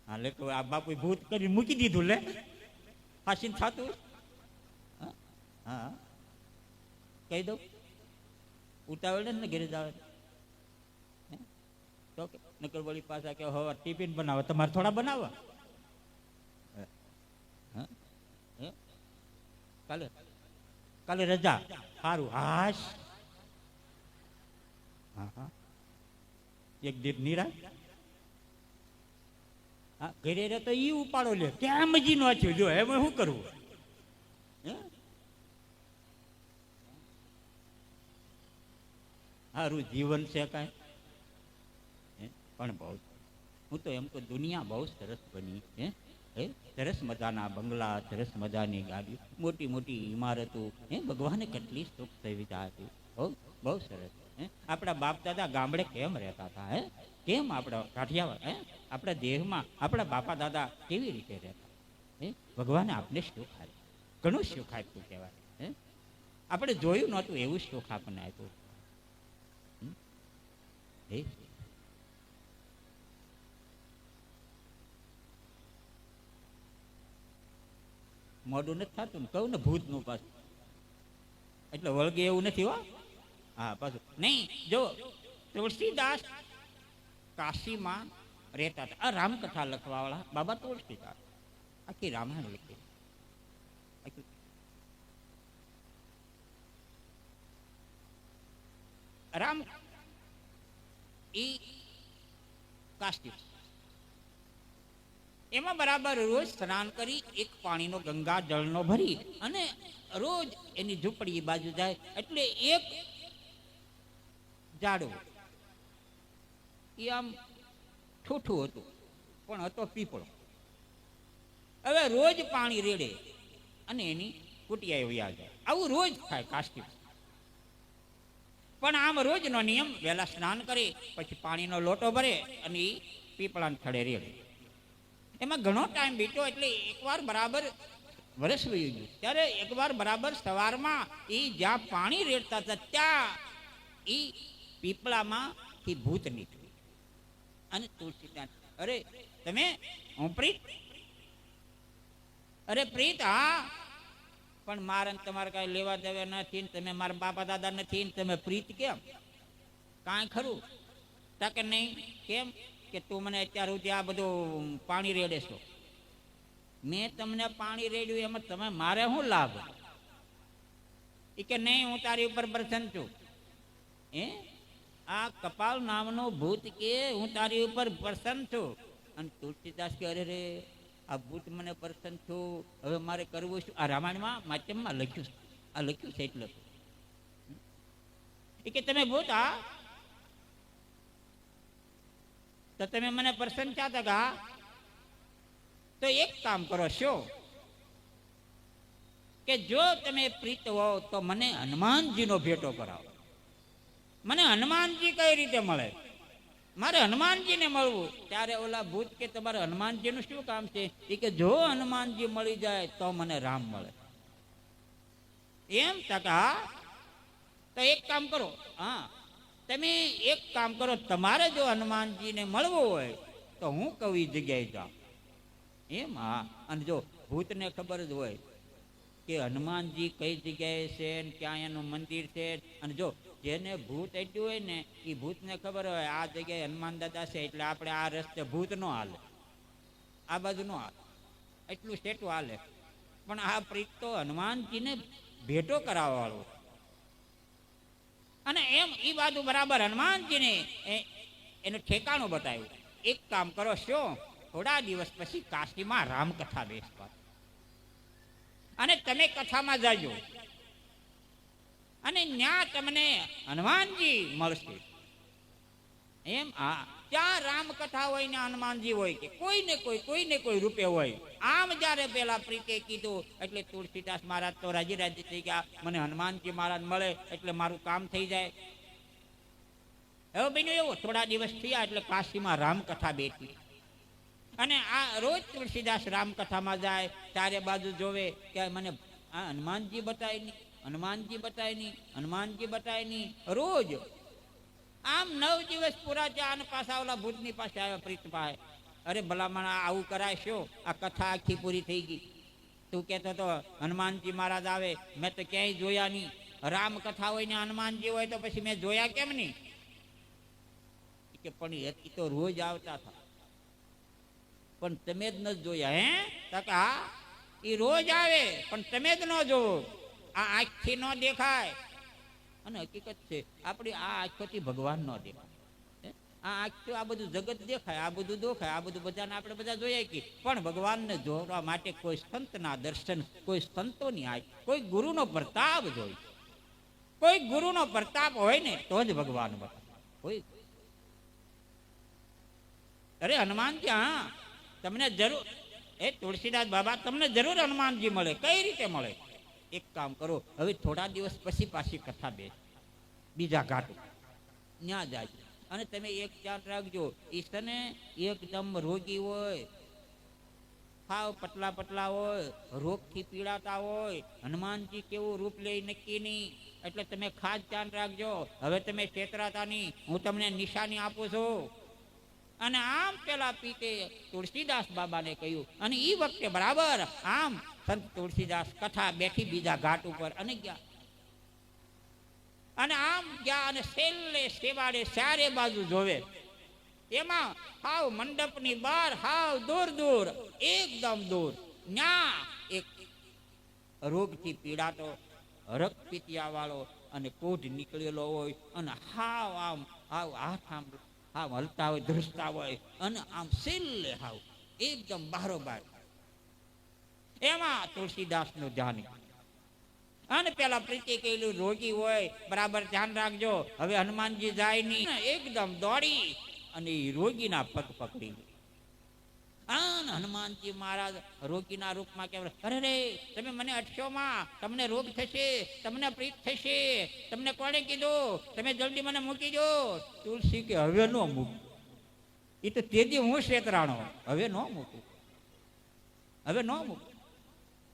હાલે તો આ બાપુ ભૂત કરી મૂકી દીધું, લે ફાંસી થતું. હા કહી દઉં, ઉતાવળ ને ઘરે જાવ તો નકર વળી પાછા કે હવે ટિફિન બનાવો, તમારે થોડા બનાવવા. કાલે રજા, સારું. હાશ, હા એક દીપ નિરા. હા ઘરે રે તો ઈ ઉપાડો લે, કેમ જી નો છું. જો એમાં શું કરવું? સારું જીવન છે કાંઈ, પણ બહુ, હું તો એમ તો દુનિયા બહુ સરસ બની. સરસ મજાના બંગલા, સરસ મજાની ગાડી, મોટી મોટી ઇમારતો. ભગવાને કેટલી સુખ સુવિધા હતી. બહુ સરસ. આપણા બાપ દાદા ગામડે કેમ રહેતા હતા? કેમ આપણા કાઠિયાવાડ, આપણા દેહમાં આપણા બાપા દાદા કેવી રીતે રહેતા? ભગવાને આપણે સુખ આપ્યું, ઘણું સુખ આપ્યું કહેવાય. આપણે જોયું નહોતું એવું સુખ આપણને આપ્યું. મોડું નથી થતું ને, કહું ને ભૂત નું પાછું, એટલે વળગે એવું નથી. હો હા પાછું નહીં. જો તુલસીદાસ કાશીમાં રહેતા હતા. આ રામકથા લખવા વાળા બાબા તુલસીદાસ આખી રામાયણ લખી. રામ ઈ કાશી, એમાં બરાબર રોજ સ્નાન કરી એક પાણીનો ગંગા જળનો ભરી અને રોજ એની ઝૂંપડી બાજુ જાય. એટલે એક ઝાડવું એ આમ ઠૂઠું હતું, પણ હતો પીપળો. હવે રોજ પાણી રેડે અને એની કુટિયાએ વયા જાય. આવું રોજ થાય કાશી. પણ આમ રોજનો નિયમ, વહેલા સ્નાન કરે પછી પાણીનો લોટો ભરે અને એ પીપળાને થડે રેડે. એમાં ઘણો ટાઈમ બીતો. એટલે એકવાર બરાબર વર્ષ વયું ગયું ત્યારે એકવાર બરાબર સવારમાં એ જ્યાં પાણી રેડતા હતા ત્યાં એ પીપળામાંથી ભૂત નીકળી અને તુલસીદાસ, અરે તમે હું પ્રીત, અરે પ્રીત, હા પણ મારે ને તમારે કાંઈ લેવા દેવા નથી ને તમે મારા બાપા દાદા નથી ને તમે પ્રીત કેમ કાંઈ ખરું તાકે નહીં કેમ કે તું મને અત્યાર સુધી આ બધું પાણી રેડે છો મેં તમને પાણી રેડ્યું એમાં તમે મારે શું લાભ એ કે નહીં હું તારી ઉપર પ્રસન્ન છું આ કપાલ નામનો ભૂત કે હું તારી ઉપર પ્રસન્ન છું અને તુલસીદાસ કે અરે રે આ ભૂત મને પ્રસન્ન છું હવે મારે કરવું શું આ રામાયણમાં માધ્યમમાં લખ્યું આ લખ્યું છે એટલે એ કે તમે ભૂત આ તો તમે મને પ્રસન્ન ચાહતા કા તો એક કામ કરો શું કે જો તમે પ્રીત હો તો મને હનુમાનજીનો ભેટો કરાવો મને હનુમાનજી કઈ રીતે મળે મારે હનુમાનજીને મળવું ત્યારે ઓલા ભૂત કે તમારે હનુમાનજીનું શું કામ છે એ કે જો હનુમાનજી મળી જાય તો મને રામ મળે એમ ટકા તો એક કામ કરો હા તમે એક કામ કરો તમારે જો હનુમાનજીને મળવું હોય તો હું કવિ જગ્યાએ જાઉં એમ હા અને જો ભૂતને ખબર જ હોય કે હનુમાનજી કઈ જગ્યાએ છે ને ક્યાં એનું મંદિર છે અને જો જેને ભૂત એટલું હોય ને એ ભૂતને ખબર હોય આ જગ્યાએ હનુમાન દાદા છે એટલે આપણે આ રસ્તે ભૂત નો હાલે આ બાજુ નો હાલે એટલું સેટું હાલે પણ આ પ્રીત તો હનુમાનજીને ભેટો કરાવવા વાળું અને એમ એ બાજુ બરાબર હનુમાનજીને એનું ઠેકાણું બતાવ્યું એક કામ કરો શું થોડા દિવસ પછી કાશીમાં રામકથા બેસવા અને તમે કથામાં જાજો અને ત્યાં તમને હનુમાનજી મળશે એમ હા ત્યાં રામકથા હોય ને હનુમાનજી હોય કે કોઈને કોઈ રૂપે હોય આમ જ્યારે પેલા પ્રીતે કીધું એટલે તુલસીદાસ મહારાજ તો રાજી રાજી થઈ ગયા મને હનુમાનજી મહારાજ મળે એટલે મારું કામ થઈ જાય હવે બન્યું એવું થોડા દિવસ થયા એટલે કાશીમાં રામકથા બેઠી અને આ રોજ તુલસીદાસ રામકથામાં જાય ચારે બાજુ જોવે કે મને આ હનુમાનજી બતાય નહીં હનુમાનજી બતાય નહીં હનુમાનજી બતાય નહીં રોજ આમ 9 દિવસ પૂરા થયા અને પાછા ઓલા ભૂતની પાસે આવ્યા પ્રીત પાસે અરે ભલામણ આવું કરાય શું આ કથા આખી પૂરી થઈ ગઈ તું કહેતો તો હનુમાનજી મહારાજ આવે મેં તો ક્યાંય જોયા નહીં રામકથા હોય ને હનુમાનજી હોય તો પછી મેં જોયા કેમ નહીં કે પણ એ તો રોજ આવતા હતા પણ તમે જ ન જોયા હા એ રોજ આવે પણ તમે જ ન જોવો આ આંખથી ન દેખાય અને હકીકત છે આપણી આ આંખોથી ભગવાન ન દેખાય આ આંખથી આ બધું જગત દેખાય આ બધું દેખાય આ બધું બધાને આપણે બધા જોઈએ કે પણ ભગવાનને જોવા માટે કોઈ સંતના દર્શન કોઈ સંતોની આંખ કોઈ ગુરુનો પ્રતાપ જોઈ કોઈ ગુરુનો પ્રતાપ હોય ને તો જ ભગવાન બતાવે કોઈ અરે હનુમાનજી હા તમને જરૂર તુલસીદાસ બાબા તમને જરૂર હનુમાનજી મળે કઈ રીતે મળે એક કામ કરો હવે થોડા દિવસ પછી પાછી કથા બીજા ઘાટ ત્યાં જાય અને તમે એક ધ્યાન રાખજો ઈશ્વરને એકદમ રોગી હોય હાવ પતલા પતલા હોય રોગથી પીડાતા હોય હનુમાનજી કેવું રૂપ લે નક્કી નહીં એટલે તમે ખાસ ધ્યાન રાખજો હવે તમે છેતરાતા નહીં હું તમને નિશાની આપું છું અને આમ પેલા પીતે તુલસીદાસ બાબાને કહ્યું અને એ વખતે બરાબર આમ સંત તુલસીદાસ કથા બેઠી બીજા ઘાટ ઉપર અને ગયા અને આમ ગયા અને છેલ્લે સેવાડે ચારે બાજુ જોવે એમાં હાવ મંડપની બહાર હાવ દૂર દૂર એકદમ દૂર ન્યા એક રોગથી પીડાતો રક્તપિતિયા વાળો અને કોઢ નીકળેલો હોય અને હાવ આમ હાવ હાથ આમ હાવ હલતા હોય ધ્રુસતા હોય અને આમ છેલ્લે હાવ એકદમ બારોબાર એમાં તુલસીદાસ નું ધ્યાન અને પેલા પ્રીતિ કહેલું રોગી હોય બરાબર ધ્યાન રાખજો હવે હનુમાનજી જાય નહીં એકદમ દોડી અને રોગીના પગ પકડી અને હનુમાનજી મહારાજ રોગીના રૂપમાં કહેવાય અરે રે તમે મને અટશો માં તમને રોગ થશે તમને પ્રીત થશે તમને કોણે કીધું તમે જલ્દી મને મૂકી દો તુલસી કે હવે નો મૂક એ તો તેજી હું શેતરાણો હવે નો મૂકું હવે નો મૂકું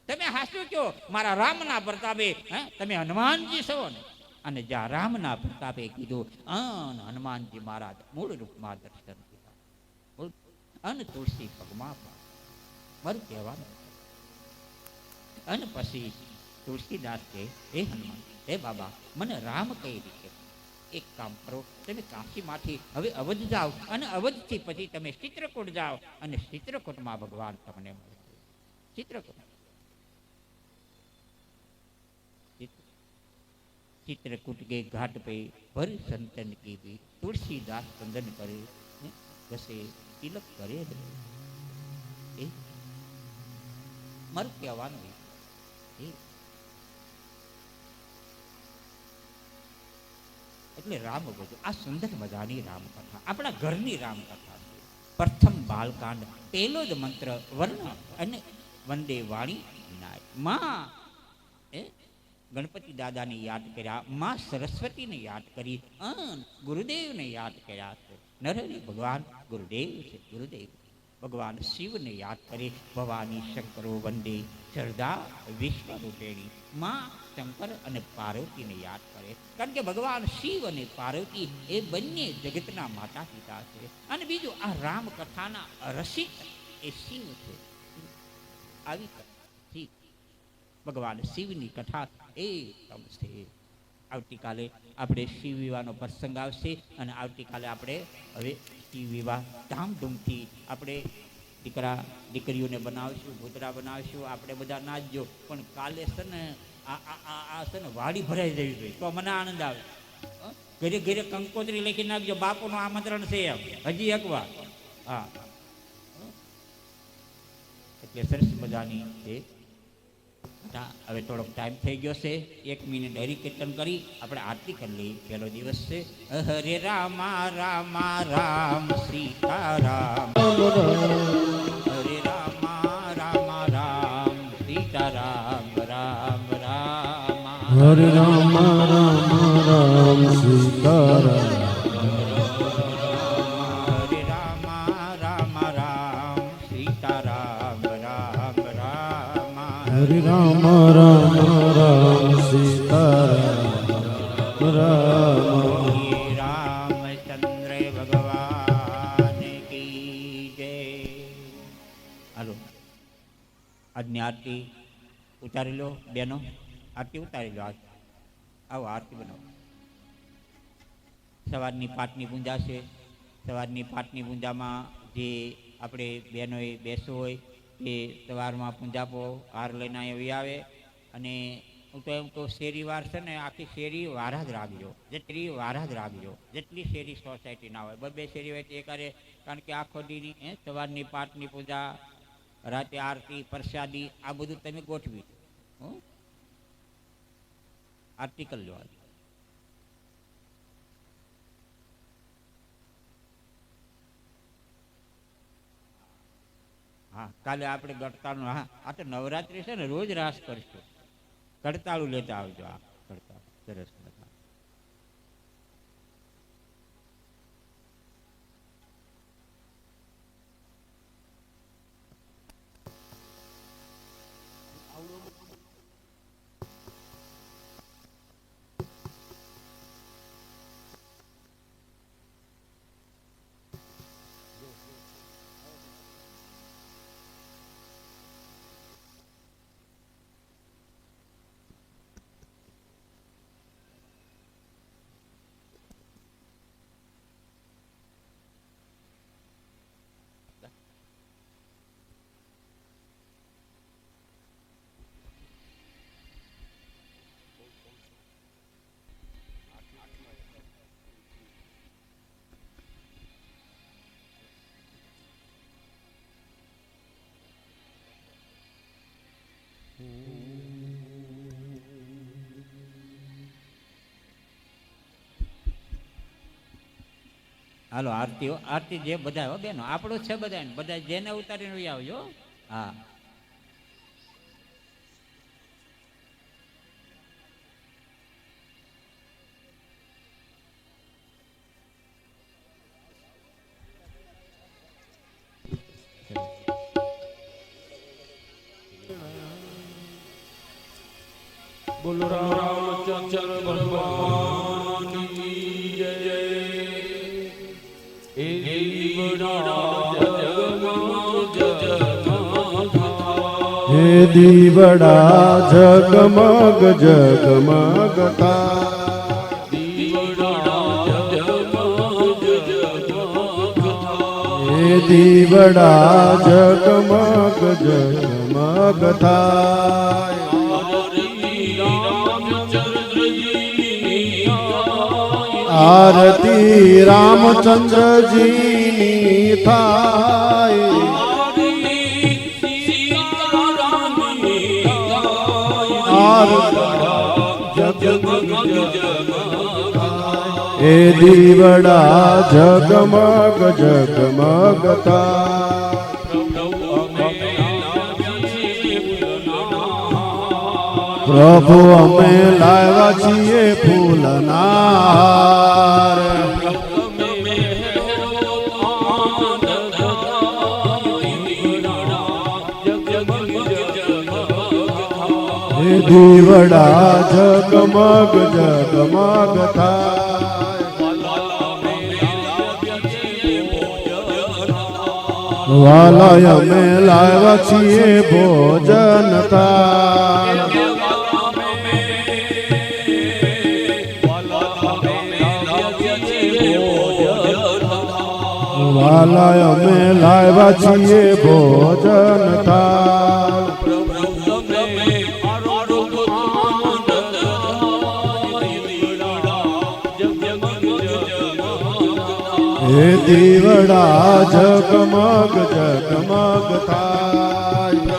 તમે હાસ્યું કયો મારા રામના પ્રતાપે તમે હનુમાનજી છો ને અને જ્યાં રામના પ્રતાપે કીધું હનુમાનજી મહારાજ મૂળ રૂપમાં દર્શન કીધા અને તુલસી પગમાં મારું કહેવાનું અને પછી તુલસીદાસ કહે, હે હનુમાન, હે બાબા, મને રામ કઈ રીતે? એક કામ કરો, તમે કાશીમાંથી હવે અવધ જાઓ અને અવધથી પછી તમે ચિત્રકૂટ જાઓ અને ચિત્રકૂટમાં ભગવાન તમને મળશે. ચિત્રકૂટ चित्रकूट के घाट पे भर संतन की भी तुलसीदास वंदन करे, जैसे तिलक करे मर कहेवानुं એટલે રામ ભજન. આ સુંદર મજાની રામકથા આપણા ઘરની રામકથા છે. પ્રથમ બાલકાંડ પહેલો જ મંત્ર વર્ણ અને વંદે વાણી વિનાય. માં ગણપતિ દાદાને યાદ કર્યા, માં સરસ્વતીને યાદ કરી, ગુરુદેવને યાદ કર્યા છે. નરહરિ ભગવાન ગુરુદેવ છે. ગુરુદેવ ભગવાન શિવને યાદ કરી, ભવાની શંકરો વંદે શ્રદ્ધા વિશ્વરૂપેણી. માં શંકર અને પાર્વતીને યાદ કરે, કારણ કે ભગવાન શિવ અને પાર્વતી એ બંને જગતના માતા પિતા છે. અને બીજું આ રામકથાના રસિક એ શિવ છે. આવી શિવ ભગવાન શિવની કથા એકદમ છે. આવતીકાલે આપણે શિવ વિવાહનો પ્રસંગ આવશે અને આવતીકાલે આપણે હવે શિવ વિવાહ ધામધૂમથી આપણે દીકરીઓને બનાવશું, ભૂતરા બનાવશું, આપણે બધા નાચજો. પણ કાલે છે ને આ છે ને વાડી ભરાઈ જવી જોઈએ તો મને આનંદ આવે. ઘરે ઘરે કંકોત્રી લખી નાખજો, બાપુનું આમંત્રણ છે એમ હજી એકવાર. હા, એટલે સરસ મજાની છે. હવે થોડોક ટાઈમ થઈ ગયો છે, 1 મિનિટ હરિ કીર્તન કરી આપણે આરતી કરી લઈએ. પહેલો દિવસ છે. હરે રામા રામા રામ સીતારામ, હરે રામા રામા રામ સીતારામ, રામ રામ હરે રામા રામા રામ સીતારામ, હરે રામા રામા રામ સીતારામ, રામ રામ હરે રામા રામા રામ સીતારામ, રામ રામચંદ્ર ભગવાન કી જય. હાલો, આજની આરતી ઉતારી લો બેનો, આરતી ઉતારી લો. આજ આવો આરતી બનાવો. સવારની પાઠની પૂજા છે. સવારની પાઠની પૂજામાં જે આપણે બહેનોએ બેસવું હોય એ સવારમાં પૂંજાપો હાર લઈને અહીંયા આવે. અને હું તો એમ કહું, શેરી વાર છે ને આખી શેરી વારા જ રાખજો, જેટલી વારા જ રાખજો, જેટલી શેરી સોસાયટી ના હોય. 2 શેરી હોય તો એકારે, કારણ કે આખો દીની સવારની પાઠની પૂજા, રાતે આરતી, પ્રસાદી આ બધું તમે ગોઠવી આરતી કરી લો. હા, કાલે આપણે ગડતાળું, હા આ તો નવરાત્રી છે ને રોજ રાસ કરશું. ગડતાળું લેતા આવજો. આ ગડતાળું સરસ બધા. હાલો આરતીઓ, આરતી જે બધા હો બેનો, આપણું છે બધા, બધા જેને ઉતારીને આવજો. હા, બોલો રામચંદ્ર ભગવાન કી જય. એ હે દીવડા જગમગ જગમગ હે દીવડા જગમગ જગમગ થાય આરતી રામચંદ્રજીની થાય હે દીવડા જગમગ જગમગ પ્રભુ અમે લાવ્યા છીએ ફૂલનાર હે દીવડા જગમગ જગમગ વાલય અમે લાવ્યા છીએ ભોજન વાલય અમે લાવ્યા છીએ ભોજન હે દીવડા જગમગ જગમગ થાય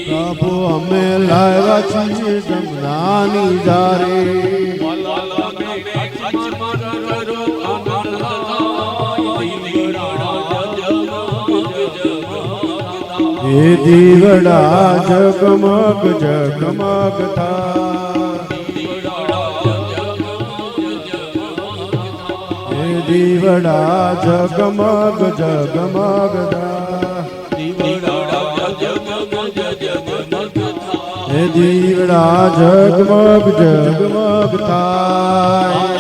પ્રભુ અમે લાવ્યા છીએ જમનાની જારી હે દીવડા જગમગ જગમગ હે દીવડા જગમગ જગમગ હે દીવડા જગમગ જગમગ થાય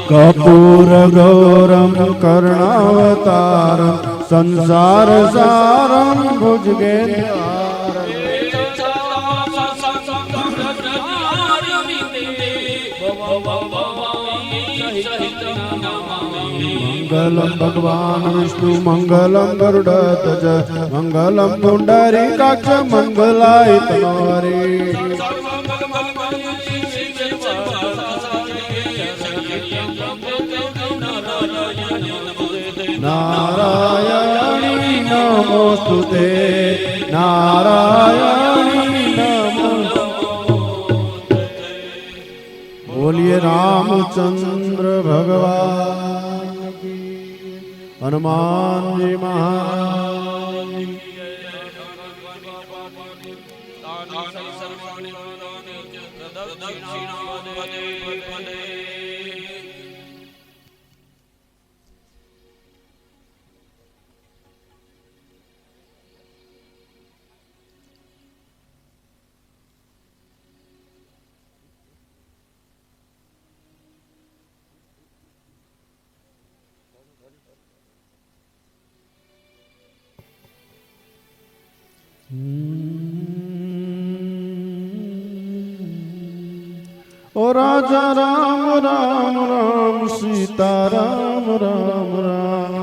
કપૂર ગૌરમ કર્ણાવતારમ સંસાર સારમ મંગલમ ભગવાન વિષ્ણુ મંગલમ ગરુડધ્વજ મંગલમ પુંડરીકાક્ષ મંગલાય તનોરે નારાયણી નમોસ્તુતે નારાયણી નમોસ્તુતે બોલીએ રામચંદ્ર ભગવાન કી હનુમાનજી મહારાજ ओ राजा राम राम राम सीता राम राम राम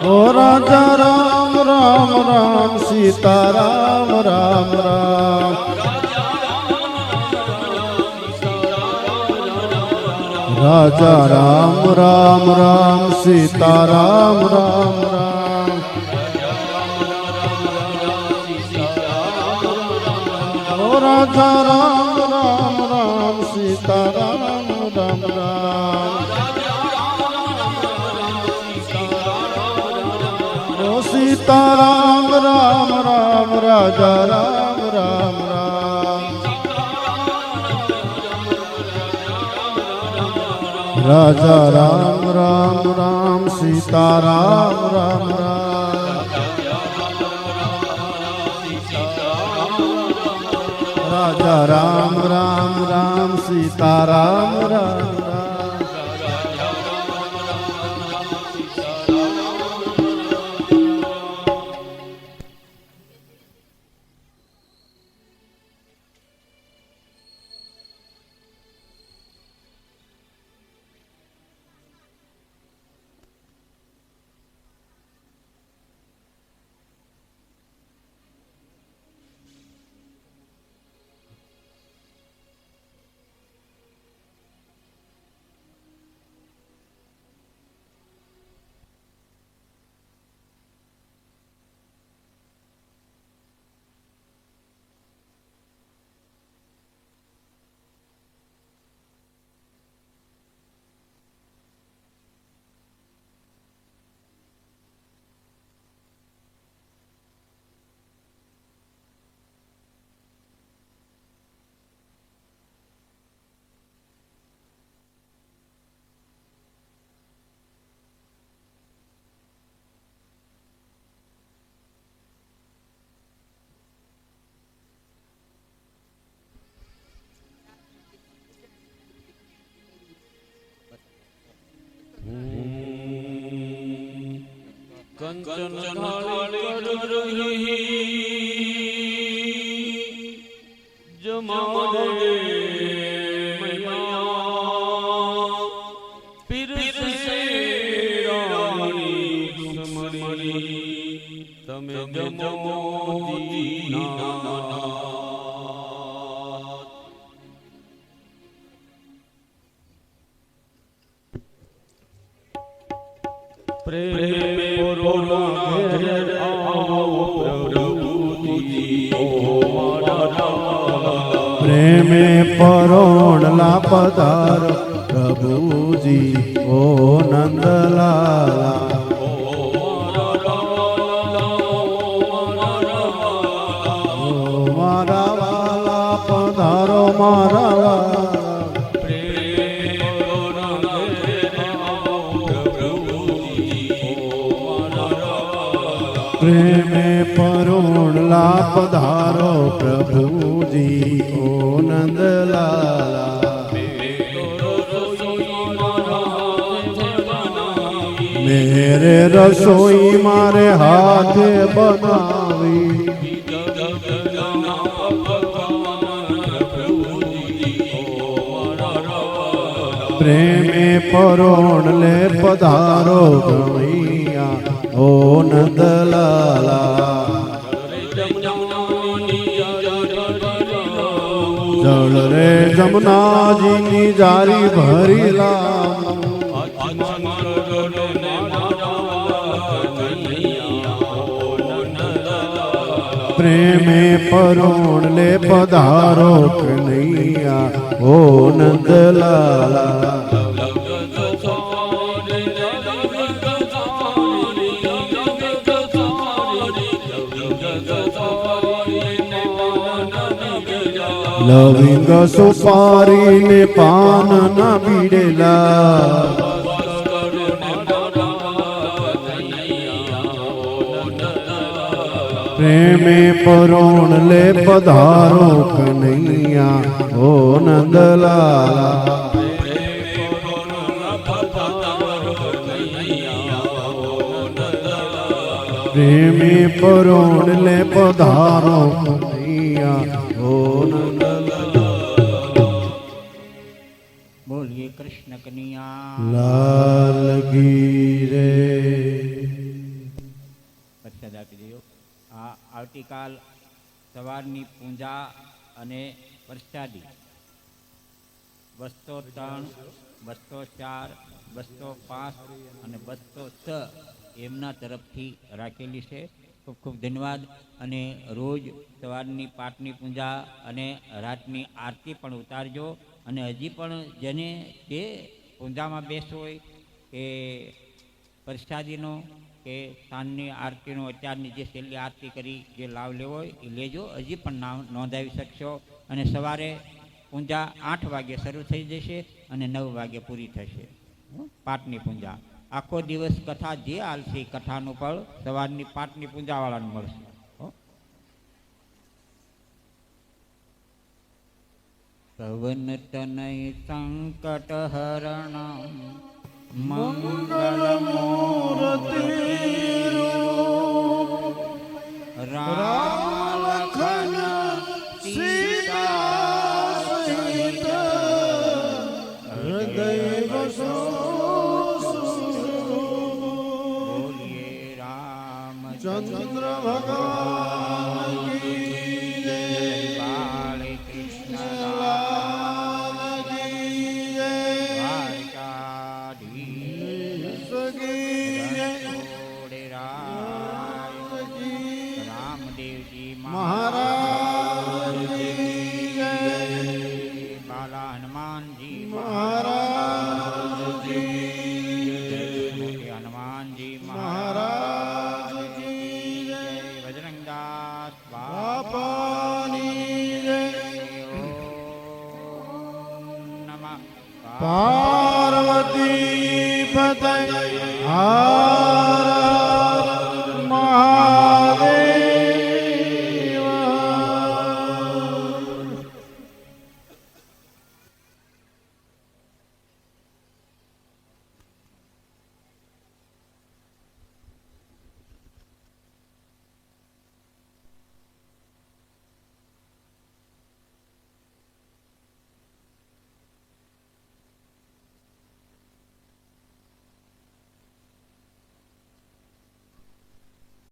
ओ राजा राम राम राम सीता राम राम राम राजा राम राम राम सीता राम राम राम ओ राजा राम राम राम सीता राम राम राम ओ सीता राम राम राम राजा राम राम राम રાજા રામ રામ રામ સીતા રામ રામ રામ રાજા રામ રામ રામ સીતા રામ રામ રામ કંચન થાળી કરહી જમાડે મૈયા પીરસે રાણી સમરી તમે જમો દીના પ્રેમે પોરોના ઘેર આવો પ્રભુજી ઓ મારા પ્રેમે પરોણલા પધારો પ્રભુજી ઓ નંદલાલા મારા વાલા પધારો મારા વાલા પ્રેમે પરોણલા પધારો પ્રભુજી ઓ નંદલાલા મેરે રસોઈ મારે હાથે બનાવી પ્રેમે પરોણલે પધારો ગણૈયા ઓ નંદલાલા જળ રે જમનાજીની જારી ભરી લાવ પ્રેમે પરોણલે પધારો કનૈયા ઓ નંદલાલા લવિંગ સુપારી ને પાન ના બીડેલા પ્રેમે પરોણલે પધારો કનૈયા ઓ નંદલાલા પ્રેમે પરોણલે પધારો કનૈયા ઓ નંદલાલા બોલીએ કૃષ્ણ કનૈયા લાલ કી રે પ્રસાદ આપી દો. આ આવતીકાલ સવારની પૂજા અને પ્રસાદી 203, 204, 205 અને 206 એમના તરફથી રાખેલી છે. ખૂબ ખૂબ ધન્યવાદ. અને રોજ સવારની પાઠની પૂજા અને રાતની આરતી પણ ઉતારજો. અને હજી પણ જેને જે પૂજામાં બેસવું હોય કે પ્રસાદીનો કે સાંજની આરતીનો અત્યારની જે છેલ્લી આરતી કરી જે લાભ લેવો હોય એ લેજો. હજી પણ નામ નોંધાવી શકશો. અને સવારે પૂજા 8 વાગે શરૂ થઈ જશે અને 9 વાગે પૂરી થશે. પાઠની પૂજા આખો દિવસ કથા જે હાલશે એ કથાનું ફળ સવારની પાઠની પૂજા વાળાને મળશે. પવન તનય સંકટ હરણ મંગલ મૂર્તિ રામ લખન સીતા સહિત હૃદય વસો બોલીએ ચંદ્ર ભગવાન કી જય. બાળ કૃષ્ણ લાલ કી જય. દ્વારકાધીશ કી જય. રણછોડરાય રામદેવજી મહારાજ કી જય. બાલા હનુમાનજી મહારાજ કી જય. મોટી હનુમાનજી મહારાજ કી જય. બજરંગદાસ બાપાની જય. નમઃ પાર્વતી પતય.